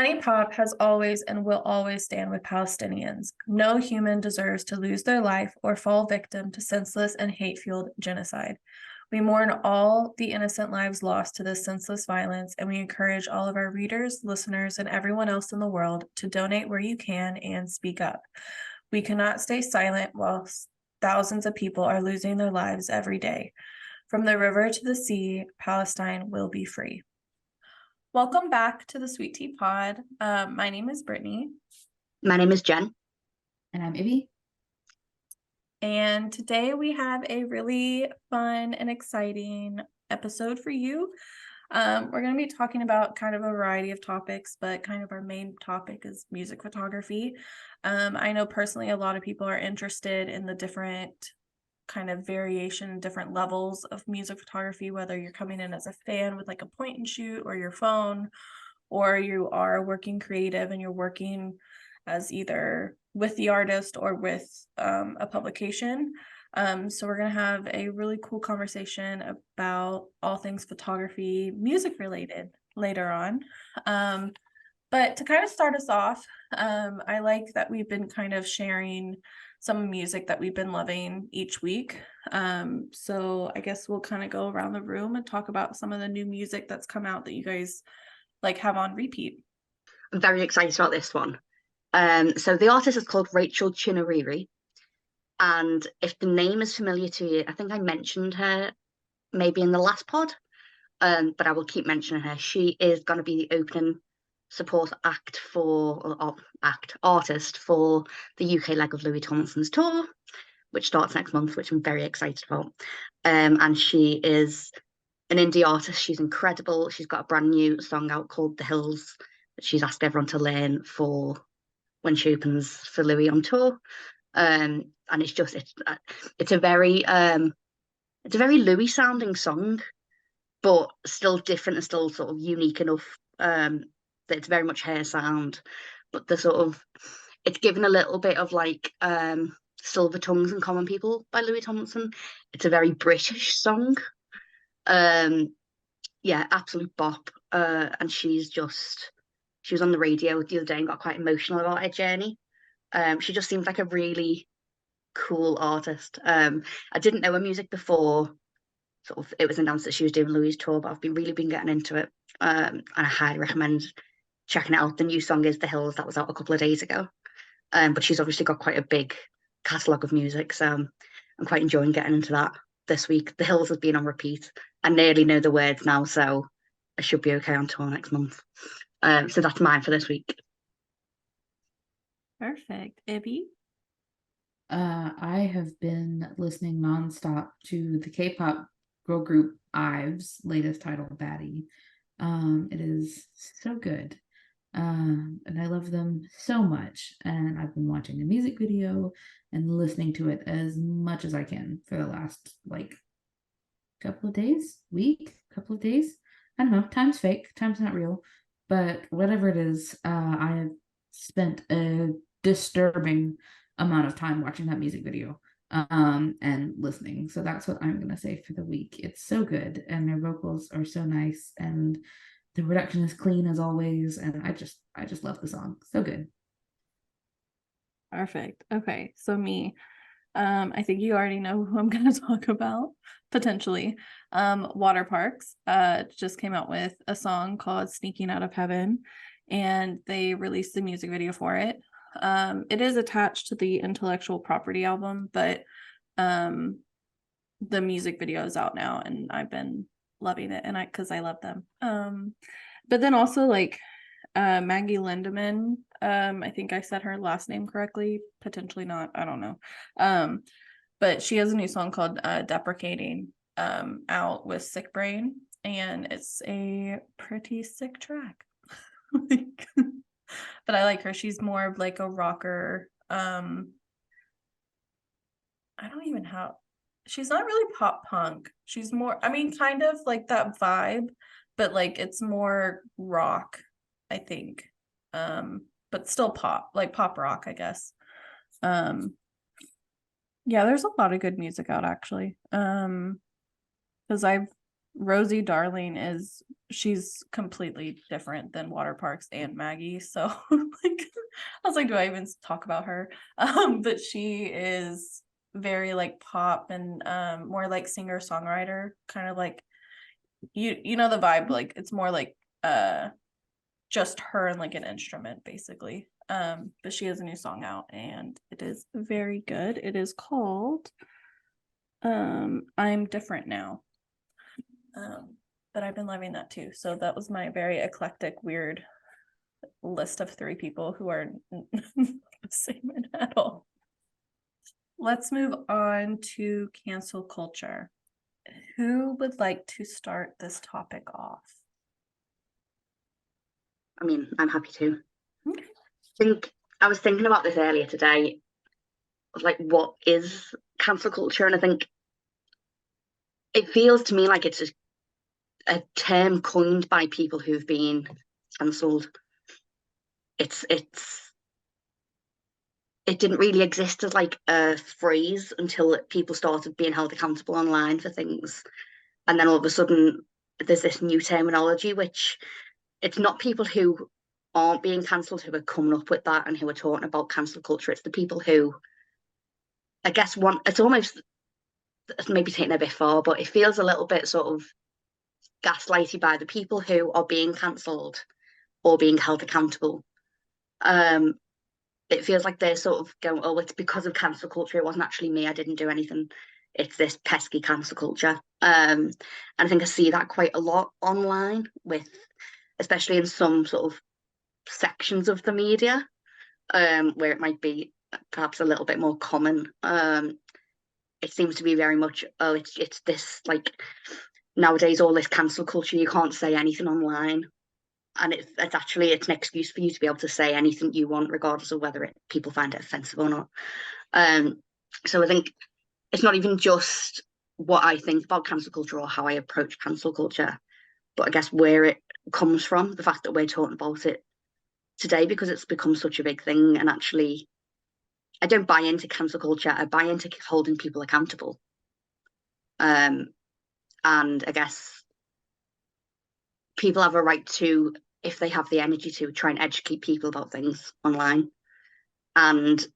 Penney Pop has always and will always stand with Palestinians. No human deserves to lose their life or fall victim to senseless and hate-fueled genocide. We mourn all the innocent lives lost to this senseless violence, and we encourage all of our readers, listeners, and everyone else in the world to donate where you can and speak up. We cannot stay silent while thousands of people are losing their lives every day. From the river to the sea, Palestine will be free. Welcome back to the Sweet Tea Pod. My name is Brittany. My name is Jen. And I'm Ibby. And today we have a really fun and exciting episode for you. We're going to be talking about kind of a variety of topics, but kind of our main topic is music photography. I know personally a lot of people are interested in the different kind of variation, different levels of music photography, whether you're coming in as a fan with like a point and shoot or your phone, or you are working creative and you're working as either with the artist or with a publication. So we're going to have a really cool conversation about all things photography, music related later on. But to kind of start us off, I like that we've been kind of sharing some music that we've been loving each week. So I guess we'll kind of go around the room and talk about some of the new music that's come out that you guys like have on repeat. I'm very excited about this one. So the artist is called Rachel Chinariri. And if the name is familiar to you, I think I mentioned her maybe in the last pod, but I will keep mentioning her. She is going to be the opening support artist for the UK leg of Louis Tomlinson's tour, which starts next month, which I'm very excited about. And she is an indie artist. She's incredible. She's got a brand new song out called The Hills that she's asked everyone to learn for when she opens for Louis on tour. And it's a very Louis sounding song, but still different and still sort of unique enough that it's very much her sound, but it's given a little bit of like Silver Tongues and Common People by Louis Tomlinson. It's a very British song. Absolute bop. And she was on the radio the other day and got quite emotional about her journey. She just seems like a really cool artist. I didn't know her music before it was announced that she was doing Louis' tour, but I've been getting into it. And I highly recommend checking it out. The new song is The Hills, that was out a couple of days ago. But she's obviously got quite a big catalogue of music, so I'm quite enjoying getting into that this week. The Hills has been on repeat. I nearly know the words now, so I should be okay on tour next month. So that's mine for this week. Perfect. Ibby? I have been listening nonstop to the K-pop girl group IVE's latest title, Baddie. It is so good. And I love them so much. And I've been watching the music video and listening to it as much as I can for the last couple of days. I don't know. Time's fake. Time's not real. But whatever it is, I have spent a disturbing amount of time watching that music video and listening. So that's what I'm gonna say for the week. It's so good, and their vocals are so nice, and the production is clean as always, and I just love the song. So good. Perfect. Okay, so me. I think you already know who I'm going to talk about, potentially. Water Parks just came out with a song called Sneaking Out of Heaven, and they released the music video for it. It is attached to the Intellectual Property album, but the music video is out now, and I've been loving it, and because I love them. But then also Maggie Lindemann, I think I said her last name correctly, potentially not, I don't know. But she has a new song called Deprecating out with Sick Brain, and it's a pretty sick track. But I like her. She's more of like a rocker. She's not really pop punk. She's more, kind of like that vibe, but it's more rock, I think. But still pop rock, I guess. Yeah, there's a lot of good music out actually. Because I've Rosie Darling she's completely different than Water Parks and Maggie. So like I was like, do I even talk about her? But she is very like pop and more like singer-songwriter, kind of like you know the vibe, like it's more like just her and like an instrument basically. But she has a new song out and it is very good. It is called I'm Different Now. But I've been loving that too. So that was my very eclectic, weird list of 3 people who are the same at all. Let's move on to cancel culture. Who would like to start this topic off? I mean, I'm happy to. I was thinking about this earlier today, of like what is cancel culture, and I think it feels to me like it's a term coined by people who've been cancelled. It didn't really exist as like a phrase until people started being held accountable online for things, and then all of a sudden there's this new terminology, which it's not people who aren't being cancelled who are coming up with that and who are talking about cancel culture. It's the people who, I guess, it's almost maybe taken a bit far, but it feels a little bit sort of gaslighted by the people who are being cancelled or being held accountable. It feels like they're sort of going, oh, it's because of cancel culture. It wasn't actually me. I didn't do anything. It's this pesky cancel culture. And I think I see that quite a lot online, especially in some sort of sections of the media, where it might be perhaps a little bit more common. It seems to be very much, oh, it's this, like, nowadays all this cancel culture, you can't say anything online, and it's an excuse for you to be able to say anything you want, regardless of whether people find it offensive or not. So I think it's not even just what I think about cancel culture or how I approach cancel culture, but I guess where it comes from, the fact that we're talking about it today because it's become such a big thing. And actually, I don't buy into cancel culture. I buy into holding people accountable. And I guess people have a right to, if they have the energy to, try and educate people about things online, and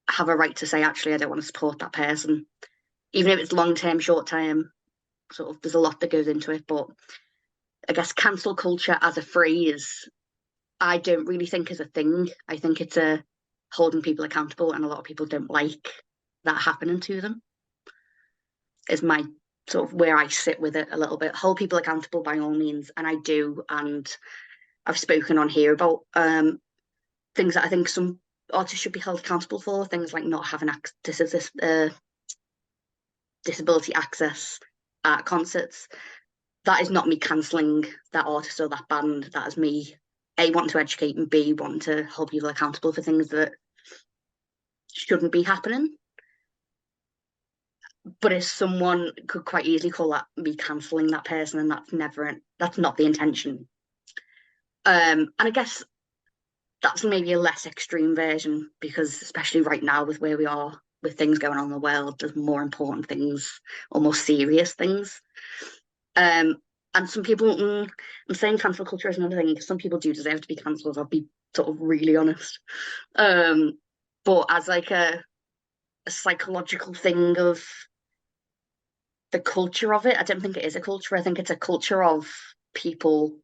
have a right to say, actually, I don't want to support that person, even if it's long-term, short-term, sort of, there's a lot that goes into it. But I guess cancel culture as a phrase, I don't really think is a thing. I think it's a holding people accountable, and a lot of people don't like that happening to them, is my sort of where I sit with it a little bit. Hold people accountable by all means, and I do, and I've spoken on here about things that I think some artists should be held accountable for, things like not having disability access at concerts. That is not me cancelling that artist or that band. That is me, A, wanting to educate, and B, wanting to hold people accountable for things that shouldn't be happening. But if someone could quite easily call that me cancelling that person, and that's not the intention. And I guess that's maybe a less extreme version, because especially right now with where we are with things going on in the world, there's more important things or more serious things. And some people, I'm saying cancel culture is another thing. Some people do deserve to be cancelled. I'll be sort of really honest. But as like a psychological thing of the culture of it, I don't think it is a culture. I think it's a culture of people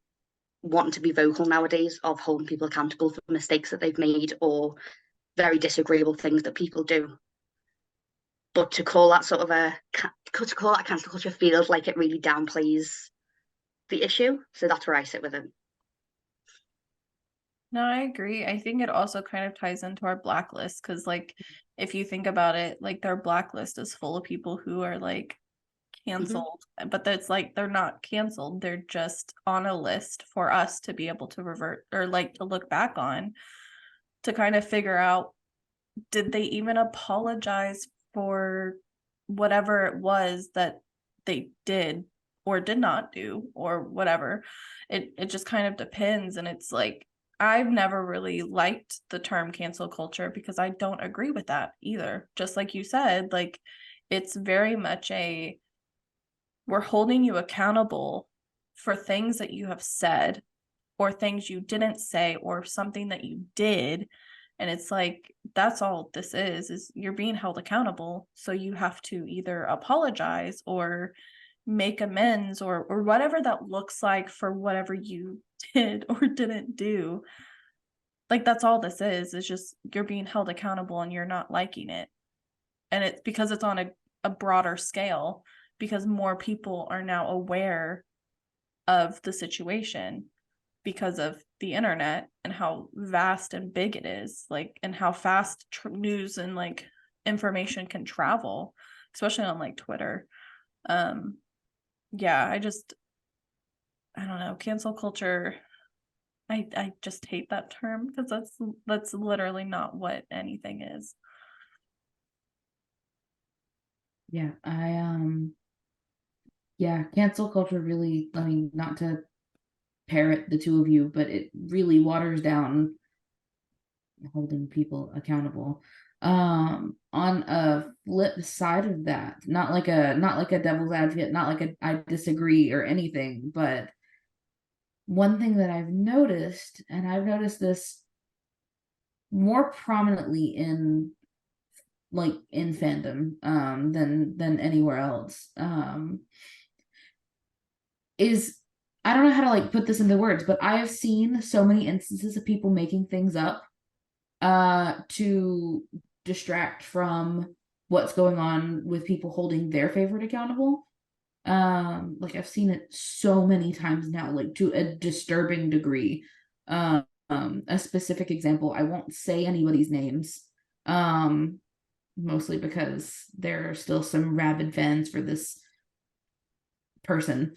wanting to be vocal nowadays, of holding people accountable for mistakes that they've made or very disagreeable things that people do. But to call that cancel culture feels like it really downplays the issue. So that's where I sit with it. No, I agree. I think it also kind of ties into our blacklist, because like if you think about it, like their blacklist is full of people who are like canceled, but that's like they're not canceled. They're just on a list for us to be able to revert or like to look back on to kind of figure out, did they even apologize for whatever it was that they did or did not do or whatever. It just kind of depends. And it's like, I've never really liked the term cancel culture because I don't agree with that either. Just like you said, like it's very much we're holding you accountable for things that you have said or things you didn't say or something that you did. And it's like, that's all this is you're being held accountable. So you have to either apologize or make amends or whatever that looks like for whatever you did or didn't do. Like, that's all this is just you're being held accountable and you're not liking it. And it's because it's on a broader scale, because more people are now aware of the situation because of the internet and how vast and big it is, like, and how fast news and like information can travel, especially on like Twitter. Yeah, I don't know, cancel culture. I just hate that term because that's literally not what anything is. Yeah, yeah, cancel culture really, I mean, not to parrot the two of you, but it really waters down holding people accountable. On a flip side of that, not like a devil's advocate, not like I disagree or anything, but one thing that I've noticed, and I've noticed this more prominently in fandom than anywhere else, is, I don't know how to like put this into words, but I have seen so many instances of people making things up to distract from what's going on with people holding their favorite accountable. Like I've seen it so many times now, like to a disturbing degree. A specific example, I won't say anybody's names, mostly because there are still some rabid fans for this person.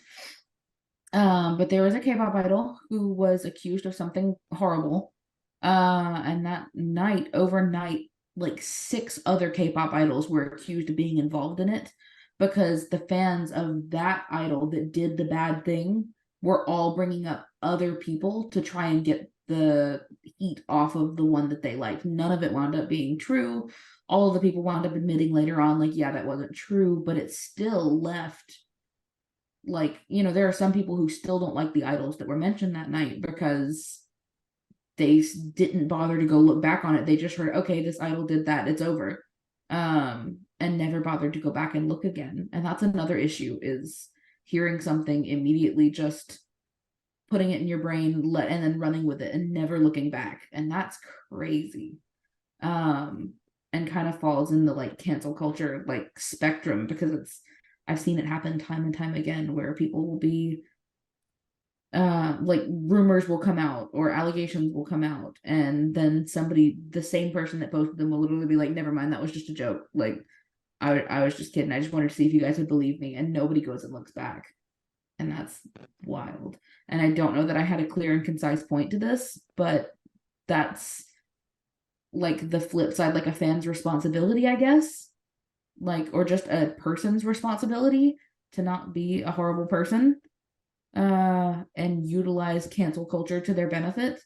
But there was a K-pop idol who was accused of something horrible. And that night, overnight, like 6 other K-pop idols were accused of being involved in it because the fans of that idol that did the bad thing were all bringing up other people to try and get the heat off of the one that they liked. None of it wound up being true. All of the people wound up admitting later on, like, yeah, that wasn't true, but it still left, like, there are some people who still don't like the idols that were mentioned that night because they didn't bother to go look back on it. They just heard, okay, this idol did that, it's over, and never bothered to go back and look again. And that's another issue, is hearing something immediately just putting it in your brain, and then running with it and never looking back. And that's crazy. And kind of falls in the like cancel culture like spectrum, because I've seen it happen time and time again where people will be like rumors will come out or allegations will come out, and then somebody, the same person that posted them, will literally be like, never mind, that was just a joke, like I was just kidding, I just wanted to see if you guys would believe me, and nobody goes and looks back. And that's wild. And I don't know that I had a clear and concise point to this, but that's like the flip side, like a fan's responsibility, I guess, like, or just a person's responsibility to not be a horrible person, and utilize cancel culture to their benefit,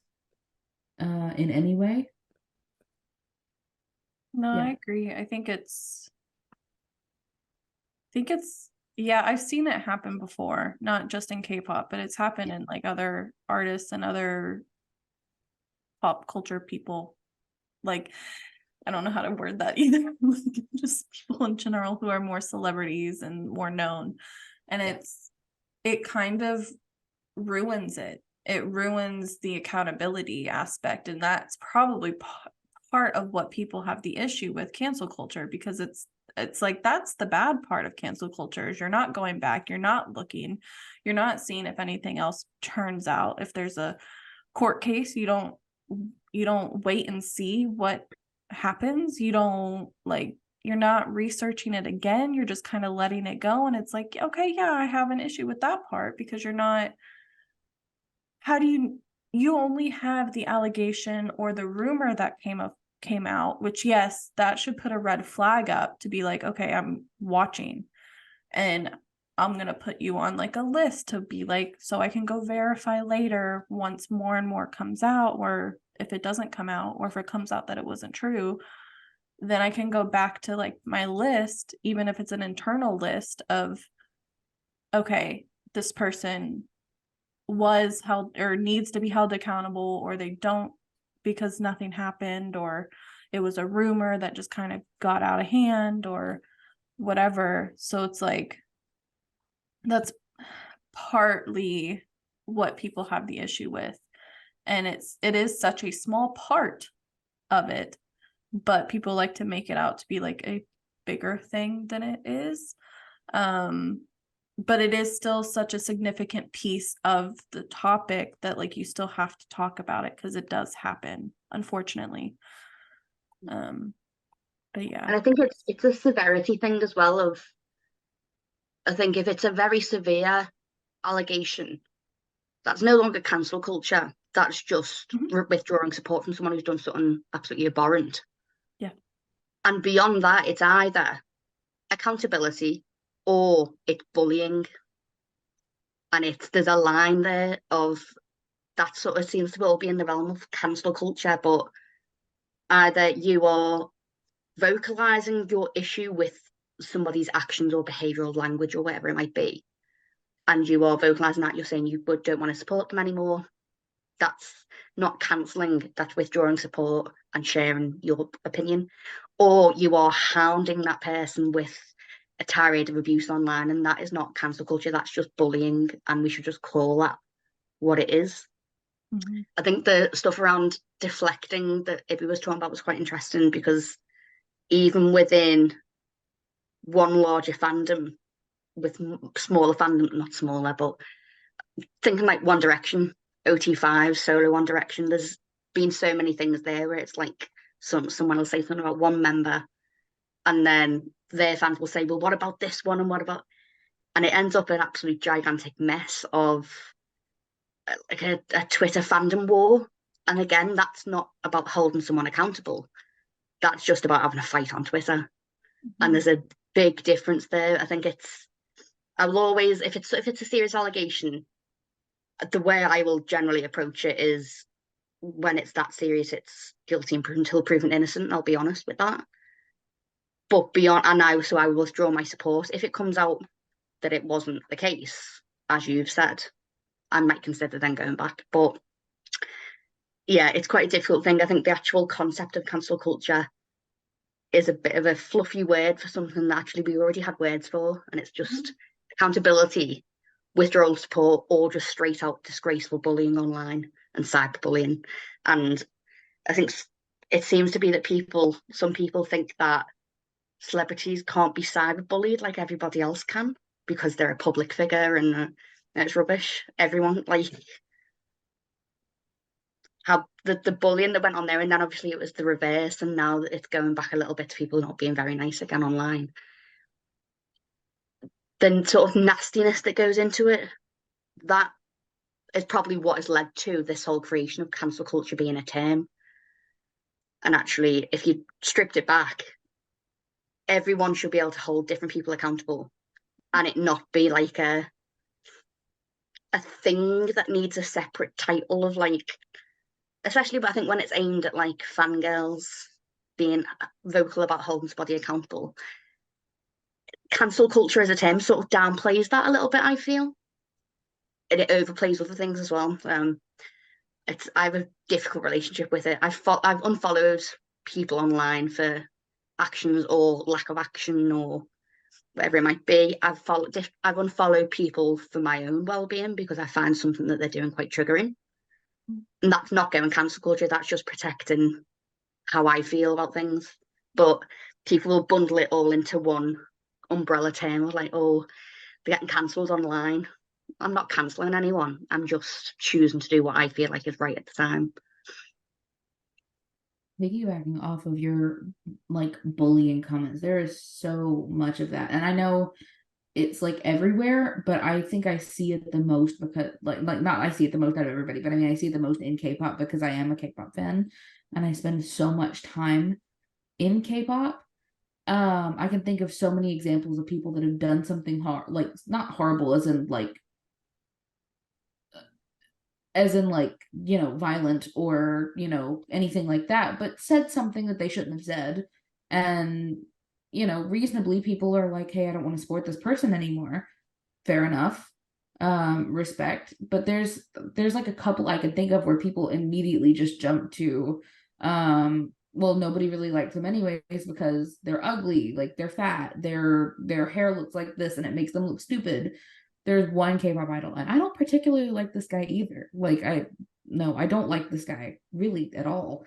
in any way. No, Yeah. I agree. I think it's yeah, I've seen it happen before, not just in K-pop, but it's happened in like other artists and other pop culture people. Like, I don't know how to word that either. Just people in general who are more celebrities and more known. And it kind of ruins it. It ruins the accountability aspect. And that's probably part of what people have the issue with cancel culture, because it's like, that's the bad part of cancel culture, is you're not going back, you're not looking, you're not seeing if anything else turns out. If there's a court case, you don't wait and see what happens. You don't, like, you're not researching it again, you're just kind of letting it go. And it's like, okay, yeah, I have an issue with that part, because you're not, how do you only have the allegation or the rumor that came out, which, yes, that should put a red flag up to be like, okay, I'm watching and I'm going to put you on like a list to be like, so I can go verify later once more and more comes out, or if it doesn't come out, or if it comes out that it wasn't true, then I can go back to like my list, even if it's an internal list of okay, this person was held or needs to be held accountable, or they don't because nothing happened, or it was a rumor that just kind of got out of hand or whatever. So it's like that's partly what people have the issue with. And it is such a small part of it, but people like to make it out to be like a bigger thing than it is. But it is still such a significant piece of the topic that like you still have to talk about it because it does happen, unfortunately. But And yeah. I think it's a severity thing as well of, I think if it's a very severe allegation, that's no longer cancel culture. That's just withdrawing support from someone who's done something absolutely abhorrent. Yeah. And beyond that, it's either accountability or it's bullying. And there's a line there of that sort of seems to all be in the realm of cancel culture, but either you are vocalizing your issue with somebody's actions or behavioral language or whatever it might be, and you are vocalizing that, you're saying you don't want to support them anymore. That's not cancelling, that's withdrawing support and sharing your opinion. Or you are hounding that person with a tirade of abuse online, and that is not cancel culture, that's just bullying, and we should just call that what it is. I think the stuff around deflecting that Ibby was talking about was quite interesting, because even within one larger fandom, with smaller fandom, not smaller, but thinking like One Direction, OT5, solo One Direction, there's been so many things there where it's like someone will say something about one member, and then their fans will say, well, what about this one, and what about, and it ends up an absolute gigantic mess of like a Twitter fandom war. And again, that's not about holding someone accountable, that's just about having a fight on Twitter. And there's a big difference there. I think I will always, if it's a serious allegation, the way I will generally approach it is, when it's that serious, it's guilty until proven innocent. I'll be honest with that. But beyond, I will withdraw my support. If it comes out that it wasn't the case, as you've said, I might consider then going back. But yeah, it's quite a difficult thing. I think the actual concept of cancel culture is a bit of a fluffy word for something that actually we already had words for, and it's just accountability, withdrawal support, or just straight out disgraceful bullying online and cyberbullying. And I think it seems to be that some people think that celebrities can't be cyberbullied like everybody else can because they're a public figure, and it's rubbish. Everyone, like, how the bullying that went on there, and then obviously it was the reverse, and now it's going back a little bit to people not being very nice again online. Then sort of nastiness that goes into it, that is probably what has led to this whole creation of cancel culture being a term. And actually, if you stripped it back, everyone should be able to hold different people accountable, and it not be like a thing that needs a separate title of, like, especially, but I think when it's aimed at like fangirls being vocal about holding somebody accountable, cancel culture as a term sort of downplays that a little bit, I feel, and it overplays other things as well. I have a difficult relationship with it. I've unfollowed people online for actions or lack of action or whatever it might be. I've unfollowed people for my own well-being because I find something that they're doing quite triggering. And that's not going cancel culture, that's just protecting how I feel about things. But people will bundle it all into one umbrella term of like, oh, they're getting cancelled online. I'm not cancelling anyone. I'm just choosing to do what I feel like is right at the time. Piggybacking off of your like bullying comments, there is so much of that, and I know it's like everywhere, but I think I see it the most because like not I see it the most out of everybody, but I mean I see it the most in K-pop because I am a K-pop fan and I spend so much time in K-pop. I can think of so many examples of people that have done something like not horrible as in like, you know, violent or, you know, anything like that, but said something that they shouldn't have said. And, you know, reasonably people are like, hey, I don't want to support this person anymore. fair enough. Respect. But there's like a couple I could think of where people immediately just jump to, well, nobody really likes them anyways because they're ugly, like they're fat, their hair looks like this and it makes them look stupid. There's one K-pop idol, and I don't particularly like this guy either. Like I don't like this guy really at all.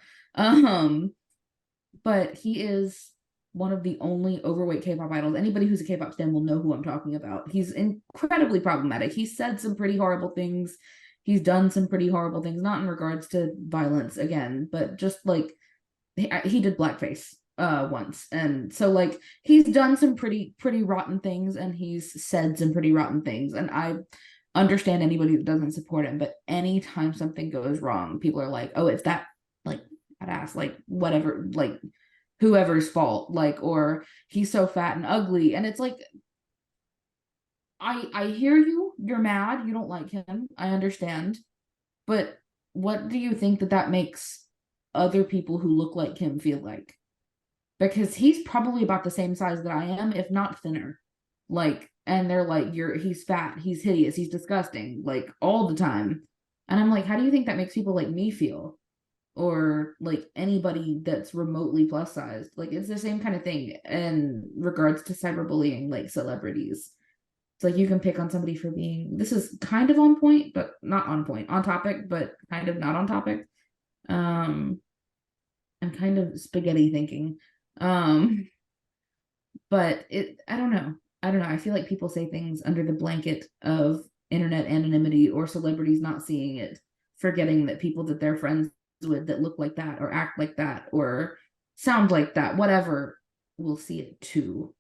But he is one of the only overweight K-pop idols. Anybody who's a K-pop stan will know who I'm talking about. He's incredibly problematic. He said some pretty horrible things. He's done some pretty horrible things, not in regards to violence again, but just like he did blackface once. And so like he's done some pretty rotten things, and he's said some pretty rotten things. And I understand anybody that doesn't support him, but anytime something goes wrong, people are like, oh, it's that like badass, like whatever, like whoever's fault, like, or he's so fat and ugly. And it's like, I hear you, you're mad, you don't like him, I understand, but what do you think that makes other people who look like him feel like? Because he's probably about the same size that I am, if not thinner. Like, and they're like, he's fat, he's hideous, he's disgusting, like all the time. And I'm like, how do you think that makes people like me feel? Or like anybody that's remotely plus sized? Like it's the same kind of thing in regards to cyberbullying, like celebrities. It's like you can pick on somebody for being, this is kind of on point, but not on point, on topic, but kind of not on topic. I'm kind of spaghetti thinking. But I don't know. I feel like people say things under the blanket of internet anonymity or celebrities not seeing it, forgetting that people that they're friends with that look like that or act like that or sound like that, whatever, will see it too.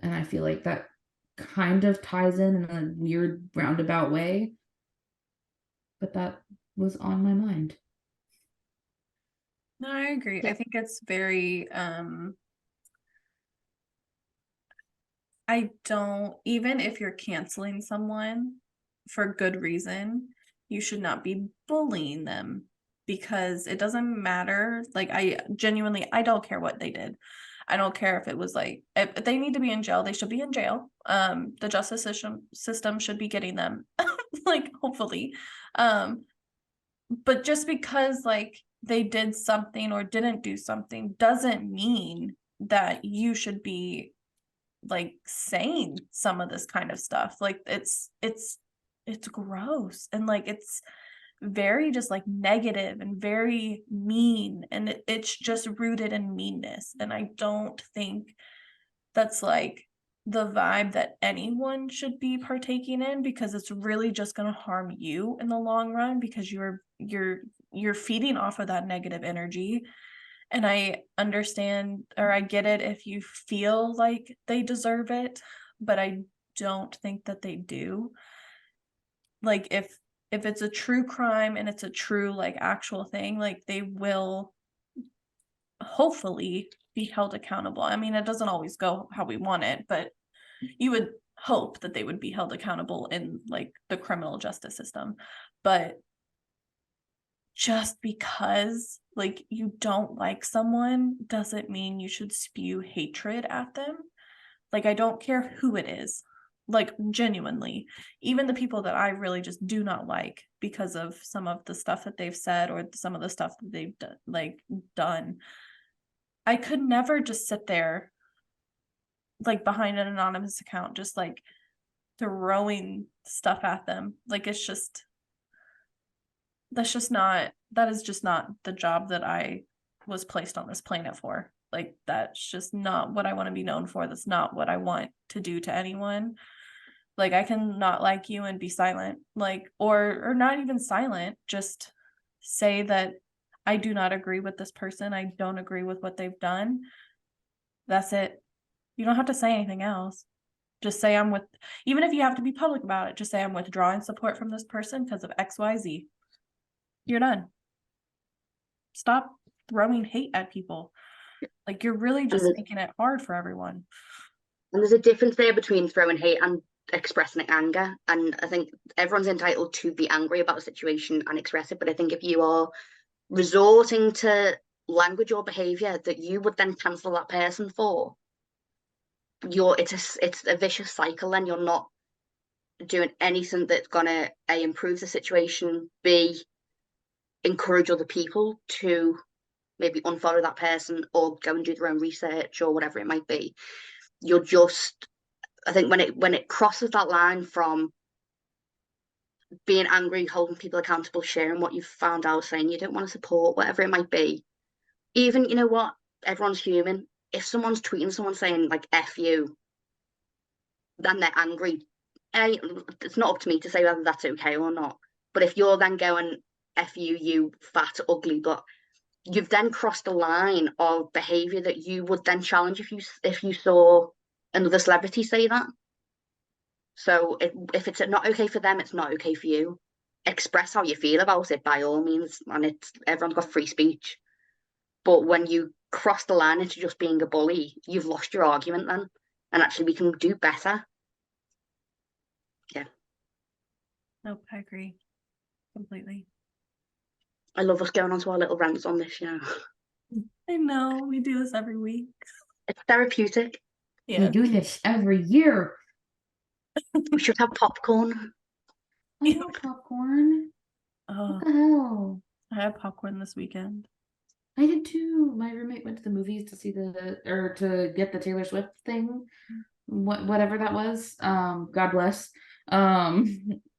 And I feel like that kind of ties in a weird roundabout way. But that was on my mind. No, I agree. I think it's very I don't, even if you're canceling someone for good reason, you should not be bullying them, because it doesn't matter. Like I don't care what they did. I don't care if it was like, if they need to be in jail, they should be in jail. The justice system should be getting them like hopefully. But just because like they did something or didn't do something doesn't mean that you should be like saying some of this kind of stuff. Like it's gross, and like it's very just like negative and very mean, and it's just rooted in meanness. And I don't think that's like the vibe that anyone should be partaking in, because it's really just going to harm you in the long run, because you're feeding off of that negative energy. And I understand, or I get it if you feel like they deserve it, but I don't think that they do. Like if it's a true crime and it's a true like actual thing, like they will hopefully be held accountable. I mean, it doesn't always go how we want it, but you would hope that they would be held accountable in like the criminal justice system. But just because like you don't like someone doesn't mean you should spew hatred at them. Like I don't care who it is, like genuinely, even the people that I really just do not like because of some of the stuff that they've said or some of the stuff that they've done. I could never just sit there like behind an anonymous account just like throwing stuff at them. Like it's just, that is just not the job that I was placed on this planet for. Like that's just not what I want to be known for. That's not what I want to do to anyone. Like I can not like you and be silent, like or not even silent, just say that I do not agree with this person. I don't agree with what they've done. That's it. You don't have to say anything else. Just say even if you have to be public about it, just say I'm withdrawing support from this person because of XYZ. You're done. Stop throwing hate at people. Like you're really just making it hard for everyone. And there's a difference there between throwing hate and expressing anger. And I think everyone's entitled to be angry about a situation and express it. But I think if you are resorting to language or behavior that you would then cancel that person for, it's a vicious cycle. Then you're not doing anything that's gonna A, improve the situation, B, encourage other people to maybe unfollow that person or go and do their own research or whatever it might be. You're just, I think when it crosses that line from being angry, holding people accountable, sharing what you've found out, saying you don't want to support, whatever it might be, even, you know what, everyone's human. If someone's tweeting someone saying like F you, then they're angry. It's not up to me to say whether that's okay or not. But if you're then going F you, you fat, ugly, but you've then crossed the line of behaviour that you would then challenge if you saw another celebrity say that. So if it's not okay for them, it's not okay for you. Express how you feel about it by all means, and it's everyone's got free speech. But when you cross the line into just being a bully, you've lost your argument then, and actually we can do better. Yeah. Nope, I agree completely. I love us going on to our little rants on this show. I know, we do this every week. It's therapeutic. Yeah. We do this every year. We should have popcorn. I want popcorn. Oh, What the hell? I had popcorn this weekend. I did too. My roommate went to the movies to see to get the Taylor Swift thing, whatever that was. God bless.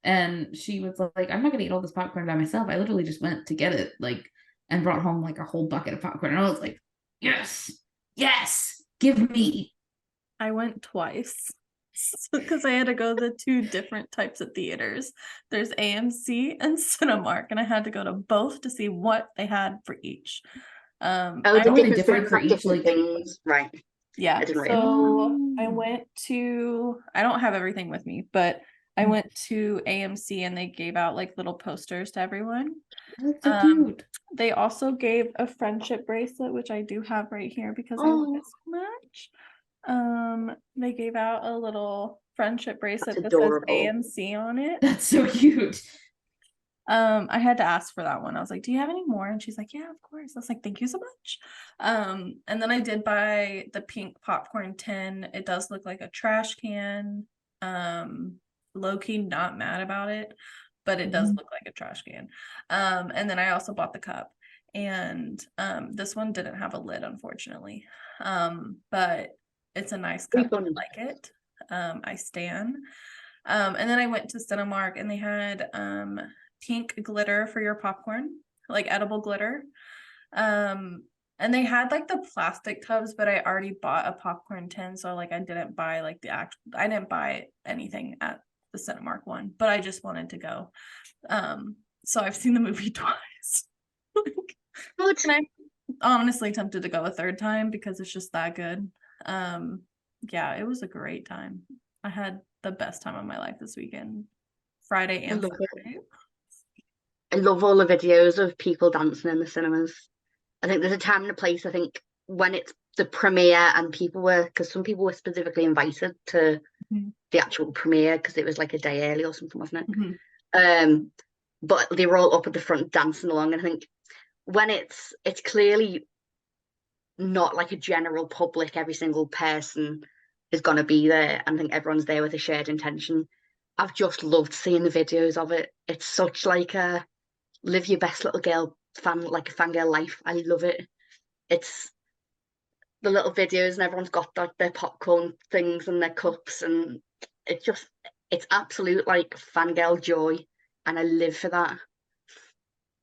And she was like, I'm not gonna eat all this popcorn by myself. I literally just went to get it, like, and brought home like a whole bucket of popcorn. And I was like, yes, give me. I went twice because I had to go to the two different types of theaters. There's AMC and Cinemark, and I had to go to both to see what they had for each. Oh, I the only different different for each, different like- things, right? Yeah, I didn't so I Oh. went to, I don't have everything with me, but I went to AMC and they gave out like little posters to everyone. That's so cute. They also gave a friendship bracelet, which I do have right here because I love it so much. They gave out a little friendship bracelet that says adorable. AMC on it. That's so cute. I had to ask for that one. I was like, do you have any more? And she's like, yeah, of course. I was like, thank you so much. And then I did buy the pink popcorn tin. It does look like a trash can. Low-key not mad about it, but it does Mhm. look like a trash can. And then I also bought the cup. And this one didn't have a lid, unfortunately. But it's a nice cup. I like it. I stan. And then I went to Cinemark and they had pink glitter for your popcorn, like edible glitter. And they had like the plastic tubs, but I already bought a popcorn tin, so like I didn't buy like I didn't buy anything at the Cinemark one, but I just wanted to go. So I've seen the movie twice. And I'm honestly tempted to go a third time because it's just that good. Yeah, it was a great time. I had the best time of my life this weekend, Friday and Saturday. I love all the videos of people dancing in the cinemas. I think there's a time and a place, I think, when it's the premiere and people were, because some people were specifically invited to the actual premiere because it was like a day early or something, wasn't it? But they were all up at the front dancing along. And I think when it's clearly not like a general public, every single person is going to be there. And I think everyone's there with a shared intention. I've just loved seeing the videos of it. It's such like a live your best little girl like a fangirl life. I love it. It's the little videos and everyone's got like their popcorn things and their cups, and it's absolute like fangirl joy, and I live for that.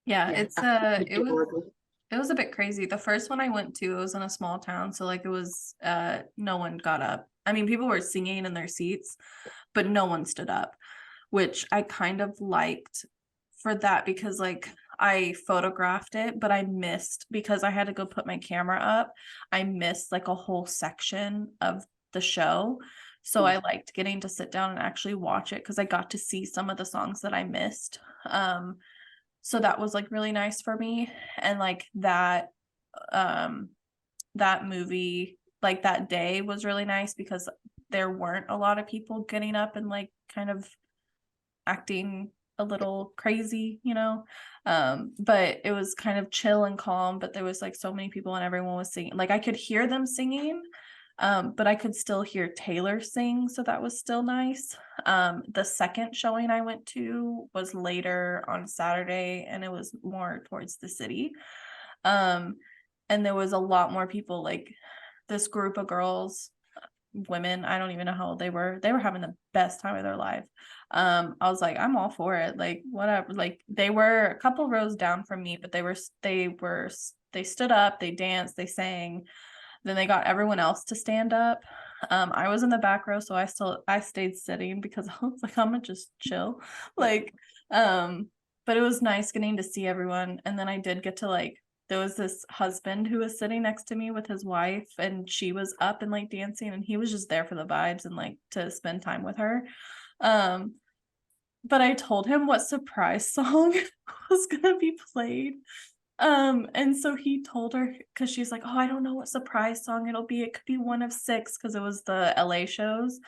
Yeah, it's adorable. It was a bit crazy. The first one I went to, it was in a small town, so like it was no one got up. I mean, people were singing in their seats, but no one stood up, which I kind of liked for that because like I photographed it, but I missed because I had to go put my camera up. I missed like a whole section of the show. So I liked getting to sit down and actually watch it because I got to see some of the songs that I missed. So that was like really nice for me. And like that movie, like that day was really nice because there weren't a lot of people getting up and like kind of acting a little crazy, you know. But it was kind of chill and calm, but there was like so many people and everyone was singing. Like I could hear them singing, But I could still hear Taylor sing, so that was still nice. The second showing I went to was later on Saturday, and it was more towards the city. And there was a lot more people, like this group of girls, women, I don't even know how old they were having the best time of their life. I was like, I'm all for it, like whatever. Like they were a couple rows down from me, but they stood up, they danced, they sang. Then they got everyone else to stand up. I was in the back row, so I stayed sitting because I was like, I'm gonna just chill. Like, but it was nice getting to see everyone. And then I did get to, like, there was this husband who was sitting next to me with his wife, and she was up and like dancing, and he was just there for the vibes and like to spend time with her. But I told him what surprise song was gonna be played. And so he told her, because she's like, oh, I don't know what surprise song it'll be. It could be one of 6, because it was the LA shows.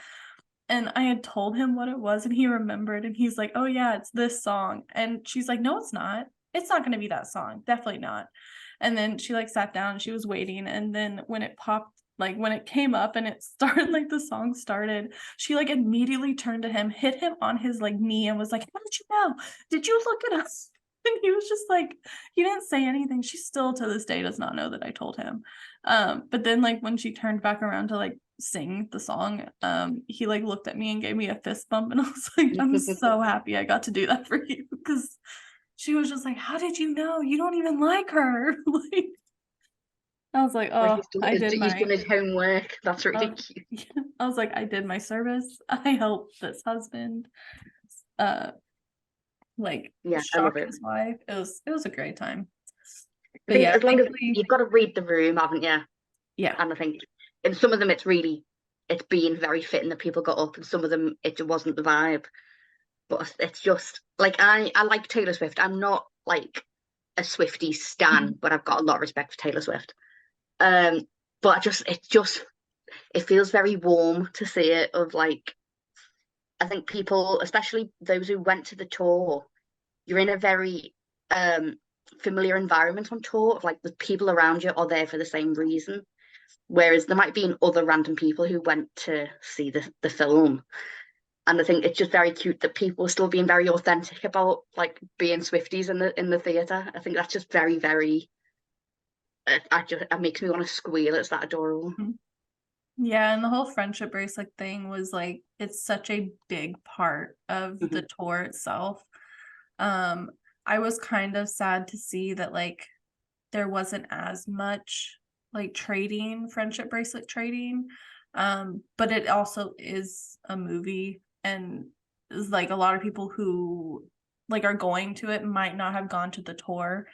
And I had told him what it was, and he remembered, and he's like, oh yeah, it's this song. And she's like, no, it's not. It's not going to be that song. Definitely not. And then she like sat down and she was waiting. And then when it popped, like when it came up and it started, like the song started, she like immediately turned to him, hit him on his like knee, and was like, how did you know? Did you look at us? And he was just like, he didn't say anything. She still to this day does not know that I told him. But then like when she turned back around to like sing the song, he like looked at me and gave me a fist bump, and I was like, I'm so happy I got to do that for you, because she was just like, how did you know? You don't even like her. Like, I was like, oh, I did He's done his homework. That's really cute. I was like, I did my service. I helped this husband like shock his wife. It was a great time. But yeah, as long as you've got to read the room, haven't you? Yeah. And I think in some of them it's been very fitting that people got up, and some of them it wasn't the vibe. But it's just like I like Taylor Swift. I'm not like a Swiftie stan, but I've got a lot of respect for Taylor Swift. But it feels very warm to see it. Of like, I think people, especially those who went to the tour, you're in a very familiar environment on tour. Of like the people around you are there for the same reason, whereas there might be other random people who went to see the film. And I think it's just very cute that people are still being very authentic about like being Swifties in the theatre. I think that's just very, very. It makes me want to squeal. It's that adorable. Yeah, and the whole friendship bracelet thing was like, it's such a big part of the tour itself. I was kind of sad to see that like there wasn't as much like friendship bracelet trading. But it also is a movie, and is like a lot of people who like are going to it might not have gone to the tour,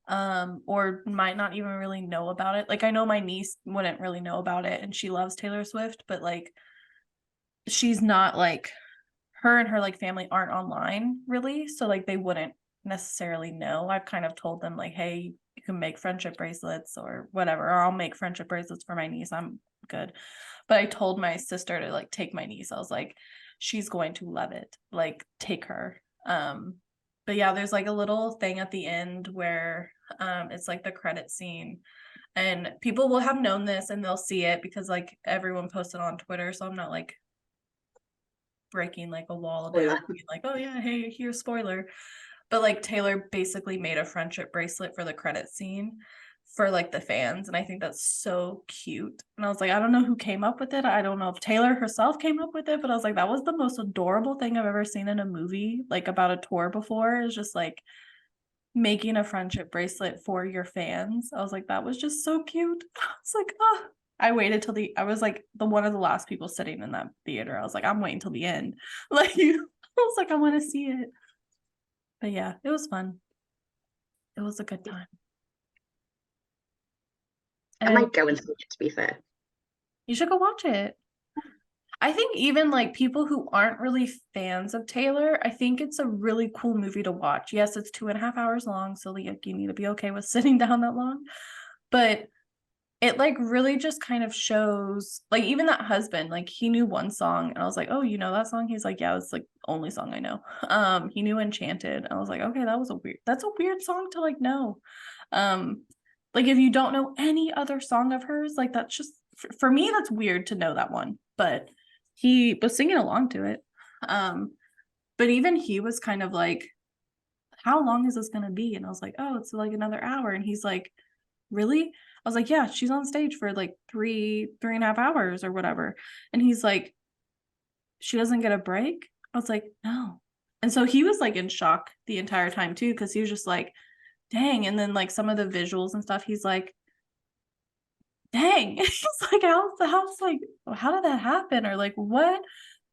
or might not even really know about it. Like I know my niece wouldn't really know about it, and she loves Taylor Swift, but like she's not like, her and her like family aren't online really, so like they wouldn't necessarily know. I've kind of told them like, hey, you can make friendship bracelets or whatever, or I'll make friendship bracelets for my niece, I'm good. But I told my sister to like take my niece. I was like, she's going to love it, like take her. But yeah, there's like a little thing at the end where it's like the credit scene, and people will have known this and they'll see it because like everyone posted on Twitter, so I'm not like breaking like a wall down, being like, oh yeah, hey, here's spoiler. But like Taylor basically made a friendship bracelet for the credit scene for like the fans, and I think that's so cute. And I was like, I don't know who came up with it. I don't know if Taylor herself came up with it, but I was like, that was the most adorable thing I've ever seen in a movie like about a tour before, is just like making a friendship bracelet for your fans. I was like, that was just so cute. I was like, oh, I waited till I was like the one of the last people sitting in that theater. I was like, I'm waiting till the end. Like, I was like, I want to see it. But yeah, it was fun. It was a good time. I might go and see it, to be fair. You should go watch it. I think even like people who aren't really fans of Taylor, I think it's a really cool movie to watch. Yes, it's 2.5 hours long, so like you need to be okay with sitting down that long. But it like really just kind of shows, like even that husband, like he knew one song, and I was like, oh, you know that song? He's like, yeah, it's like only song I know. He knew Enchanted. I was like, okay, that's a weird song to like know. Like if you don't know any other song of hers, like that's just for me, that's weird to know that one, but he was singing along to it. But even he was kind of like, how long is this gonna be? And I was like, oh, it's like another hour. And he's like, really? I was like, yeah, she's on stage for like 3.5 hours or whatever. And he's like, she doesn't get a break? I was like, no. And so he was like in shock the entire time too, because he was just like, dang. And then like some of the visuals and stuff, he's like, dang. He's like, how's like, how did that happen? Or like, what?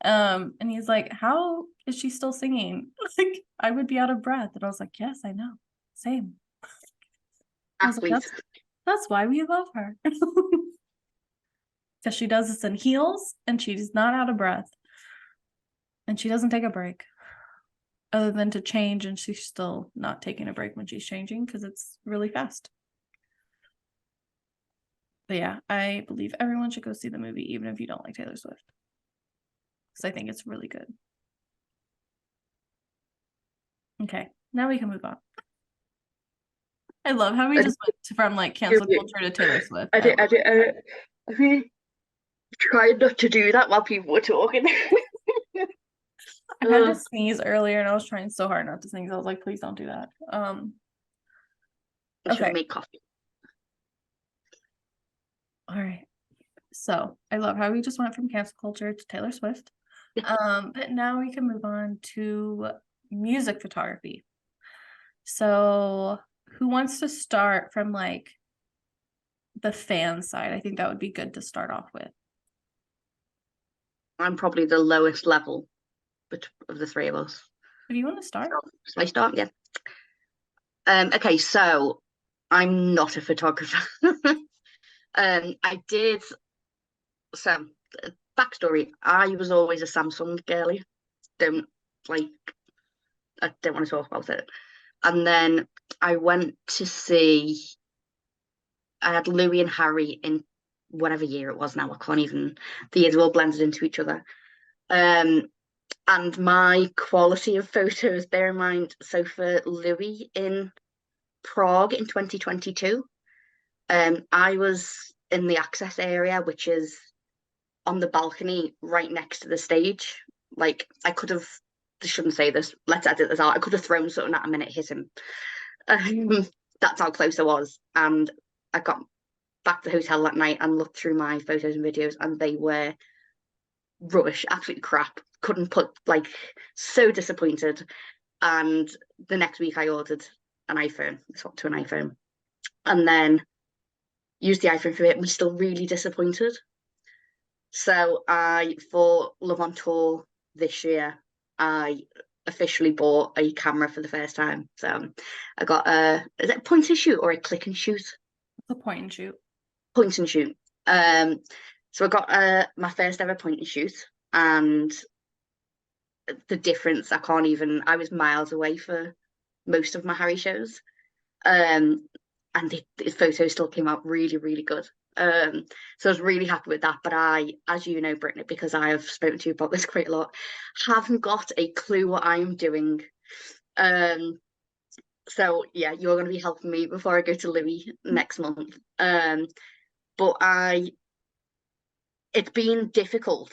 And he's like, how is she still singing? Like, I would be out of breath. And I was like, yes, I know. Same. I was like, Athlete. that's why we love her. Because she does this in heels and she's not out of breath. And she doesn't take a break. Other than to change, and she's still not taking a break when she's changing because it's really fast. But yeah, I believe everyone should go see the movie, even if you don't like Taylor Swift. Because I think it's really good. Okay, now we can move on. I love how we just went from like cancel culture to Taylor Swift. I really tried not to do that while people were talking. I had to sneeze earlier and I was trying so hard not to sneeze. I was like, please don't do that. I should Okay. make coffee. All right. So I love how we just went from cancel culture to Taylor Swift. But now we can move on to music photography. So who wants to start from like the fan side? I think that would be good to start off with. I'm probably the lowest level of the three of us. If you want to start. So I start, yeah. Okay, so I'm not a photographer. I did some backstory. I was always a Samsung girly. I don't want to talk about it. And then I went to see. I had Louis and Harry in whatever year it was now. I can't even. The years are all blended into each other. And my quality of photos, bear in mind, so for Louis in Prague in 2022, I was in the access area, which is on the balcony right next to the stage. Like, I shouldn't say this, let's edit this out. I could have thrown something at him and it hit him. That's how close I was. And I got back to the hotel that night and looked through my photos and videos, and they were rubbish, absolute crap. Couldn't put, like, so disappointed. And the next week I ordered an iPhone, swapped to an iPhone, and then used the iPhone for it, was still really disappointed. So for Love on Tour this year, I officially bought a camera for the first time. So I got is it a point and shoot or a click and shoot? The point and shoot. Point and shoot. So I got my first ever point and shoot, and the difference, I was miles away for most of my Harry shows. And the photos still came out really, really good. So I was really happy with that. But I, as you know, Brittany, because I have spoken to you about this quite a lot, haven't got a clue what I'm doing. So yeah, you're going to be helping me before I go to Louis next month. But it's been difficult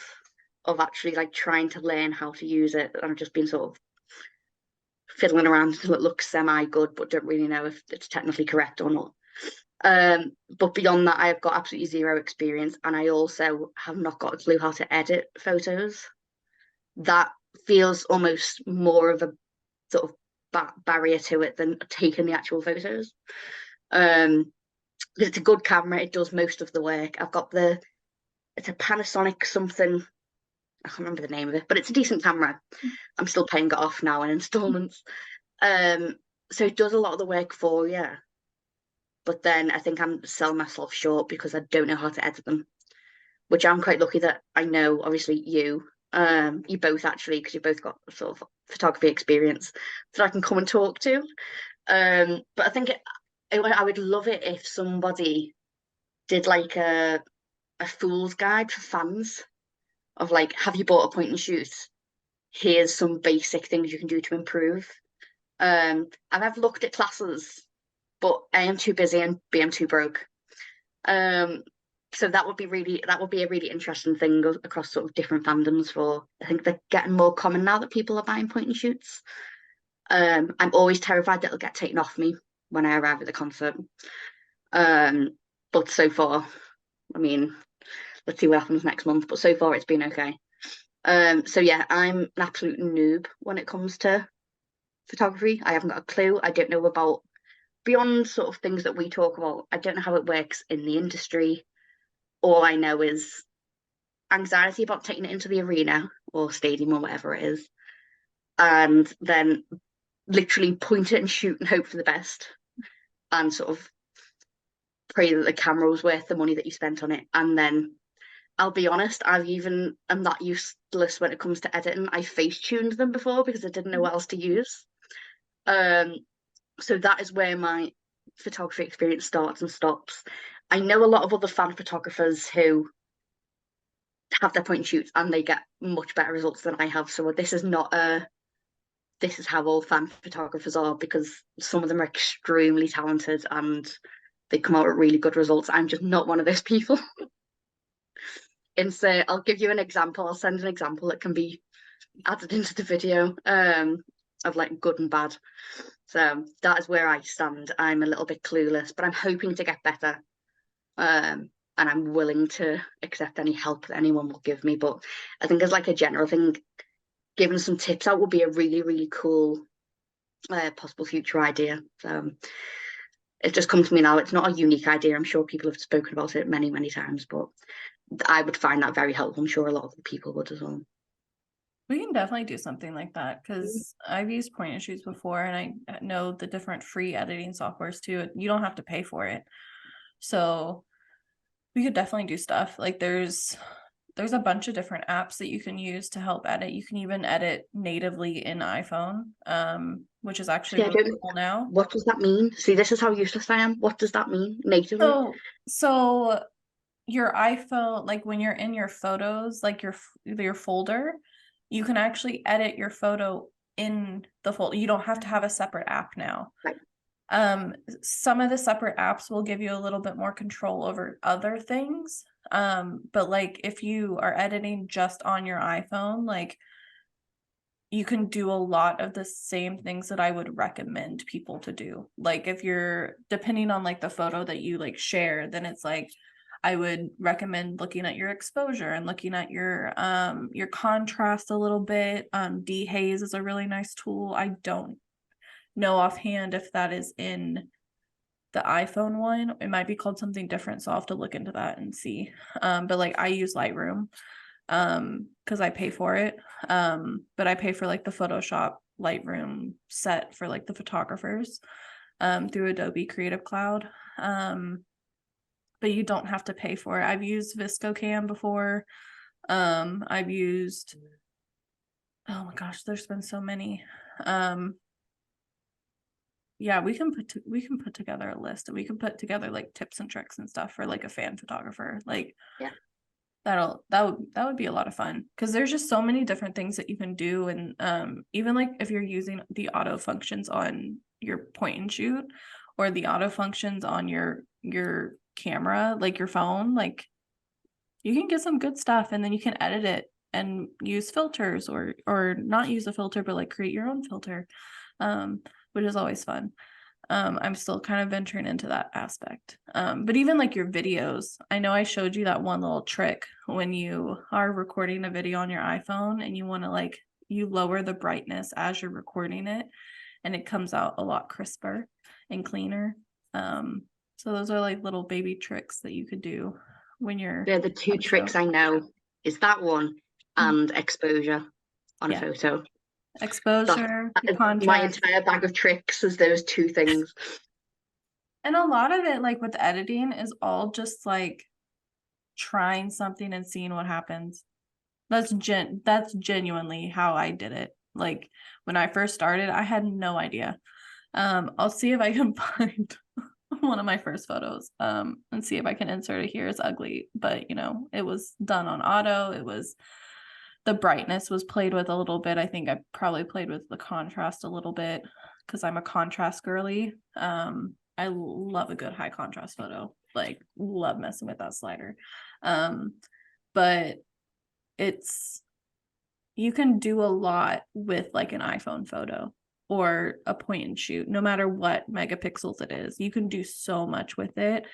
of actually like trying to learn how to use it. I've just been sort of fiddling around until it looks semi-good, but don't really know if it's technically correct or not. But beyond that, I have got absolutely zero experience, and I also have not got a clue how to edit photos. That feels almost more of a sort of barrier to it than taking the actual photos. It's a good camera, it does most of the work. It's a Panasonic something, I can't remember the name of it, but it's a decent camera. I'm still paying it off now in installments. So it does a lot of the work for you. But then I think I'm selling myself short because I don't know how to edit them, which I'm quite lucky that I know, obviously, you both actually, because you both got sort of photography experience that I can come and talk to. But I think I would love it if somebody did like a fool's guide for fans of like, have you bought a point and shoot? Here's some basic things you can do to improve. And I've looked at classes, but A, I'm too busy, and B, I'm too broke. So So that would be a really interesting thing across sort of different fandoms. For I think they're getting more common now that people are buying point and shoots. I'm always terrified that it'll get taken off me when I arrive at the concert. But so far, I mean, let's see what happens next month. But so far, it's been okay. So yeah, I'm an absolute noob when it comes to photography. I haven't got a clue. I don't know about beyond sort of things that we talk about. I don't know how it works in the industry. All I know is anxiety about taking it into the arena or stadium or whatever it is, and then literally point it and shoot and hope for the best, and sort of pray that the camera was worth the money that you spent on it. And then I'll be honest, I'm that useless when it comes to editing. I face tuned them before because I didn't know what else to use. So that is where my photography experience starts and stops. I know a lot of other fan photographers who have their point and shoots and they get much better results than I have. So this is not this is how all fan photographers are, because some of them are extremely talented and they come out with really good results. I'm just not one of those people. And so I'll give you an example. I'll send an example that can be added into the video of like good and bad. So that is where I stand. I'm a little bit clueless, but I'm hoping to get better. And I'm willing to accept any help that anyone will give me. But I think as like a general thing, giving some tips out would be a really, really cool possible future idea. So it's just come to me now. It's not a unique idea. I'm sure people have spoken about it many, many times, but I would find that very helpful. I'm sure a lot of people would as well. We can definitely do something like that because I've used point and shoots before, and I know the different free editing softwares too. You don't have to pay for it. So we could definitely do stuff. Like there's a bunch of different apps that you can use to help edit. You can even edit natively in iPhone, which is actually really cool now. What does that mean? See, this is how useless I am. What does that mean, natively? So your iPhone, like when you're in your photos, like your folder, you can actually edit your photo in the folder. You don't have to have a separate app now. Right. Some of the separate apps will give you a little bit more control over other things. But like if you are editing just on your iPhone, like you can do a lot of the same things that I would recommend people to do. Like if you're depending on like the photo that you like share, then it's like I would recommend looking at your exposure and looking at your contrast a little bit. Dehaze is a really nice tool. I don't know offhand if that is in the iPhone one. It might be called something different, so I'll have to look into that and see. But like I use Lightroom because I pay for it. But I pay for like the Photoshop Lightroom set for like the photographers through Adobe Creative Cloud. But you don't have to pay for it. I've used ViscoCam before. I've used, oh my gosh, there's been so many. Yeah, we can put together a list, and we can put together like tips and tricks and stuff for like a fan photographer. Like, yeah, that would be a lot of fun because there's just so many different things that you can do. And even like if you're using the auto functions on your point and shoot or the auto functions on your camera, like your phone, like you can get some good stuff, and then you can edit it and use filters or not use a filter, but like create your own filter, which is always fun. I'm still kind of venturing into that aspect. But even like your videos, I know I showed you that one little trick when you are recording a video on your iPhone and you want to like, you lower the brightness as you're recording it and it comes out a lot crisper and cleaner. So those are like little baby tricks that you could do when you're. Yeah, the two tricks I know is that one and exposure on a photo. Exposure, contrast. My entire bag of tricks is those two things. And a lot of it, like with editing, is all just like trying something and seeing what happens. That's genuinely how I did it. Like when I first started, I had no idea. I'll see if I can find one of my first photos and see if I can insert it here. It's ugly, but you know, it was done on auto. It was, the brightness was played with a little bit. I think I probably played with the contrast a little bit because I'm a contrast girly. I love a good high contrast photo. Like, love messing with that slider. But you can do a lot with like an iPhone photo or a point and shoot, no matter what megapixels it is. You can do so much with it.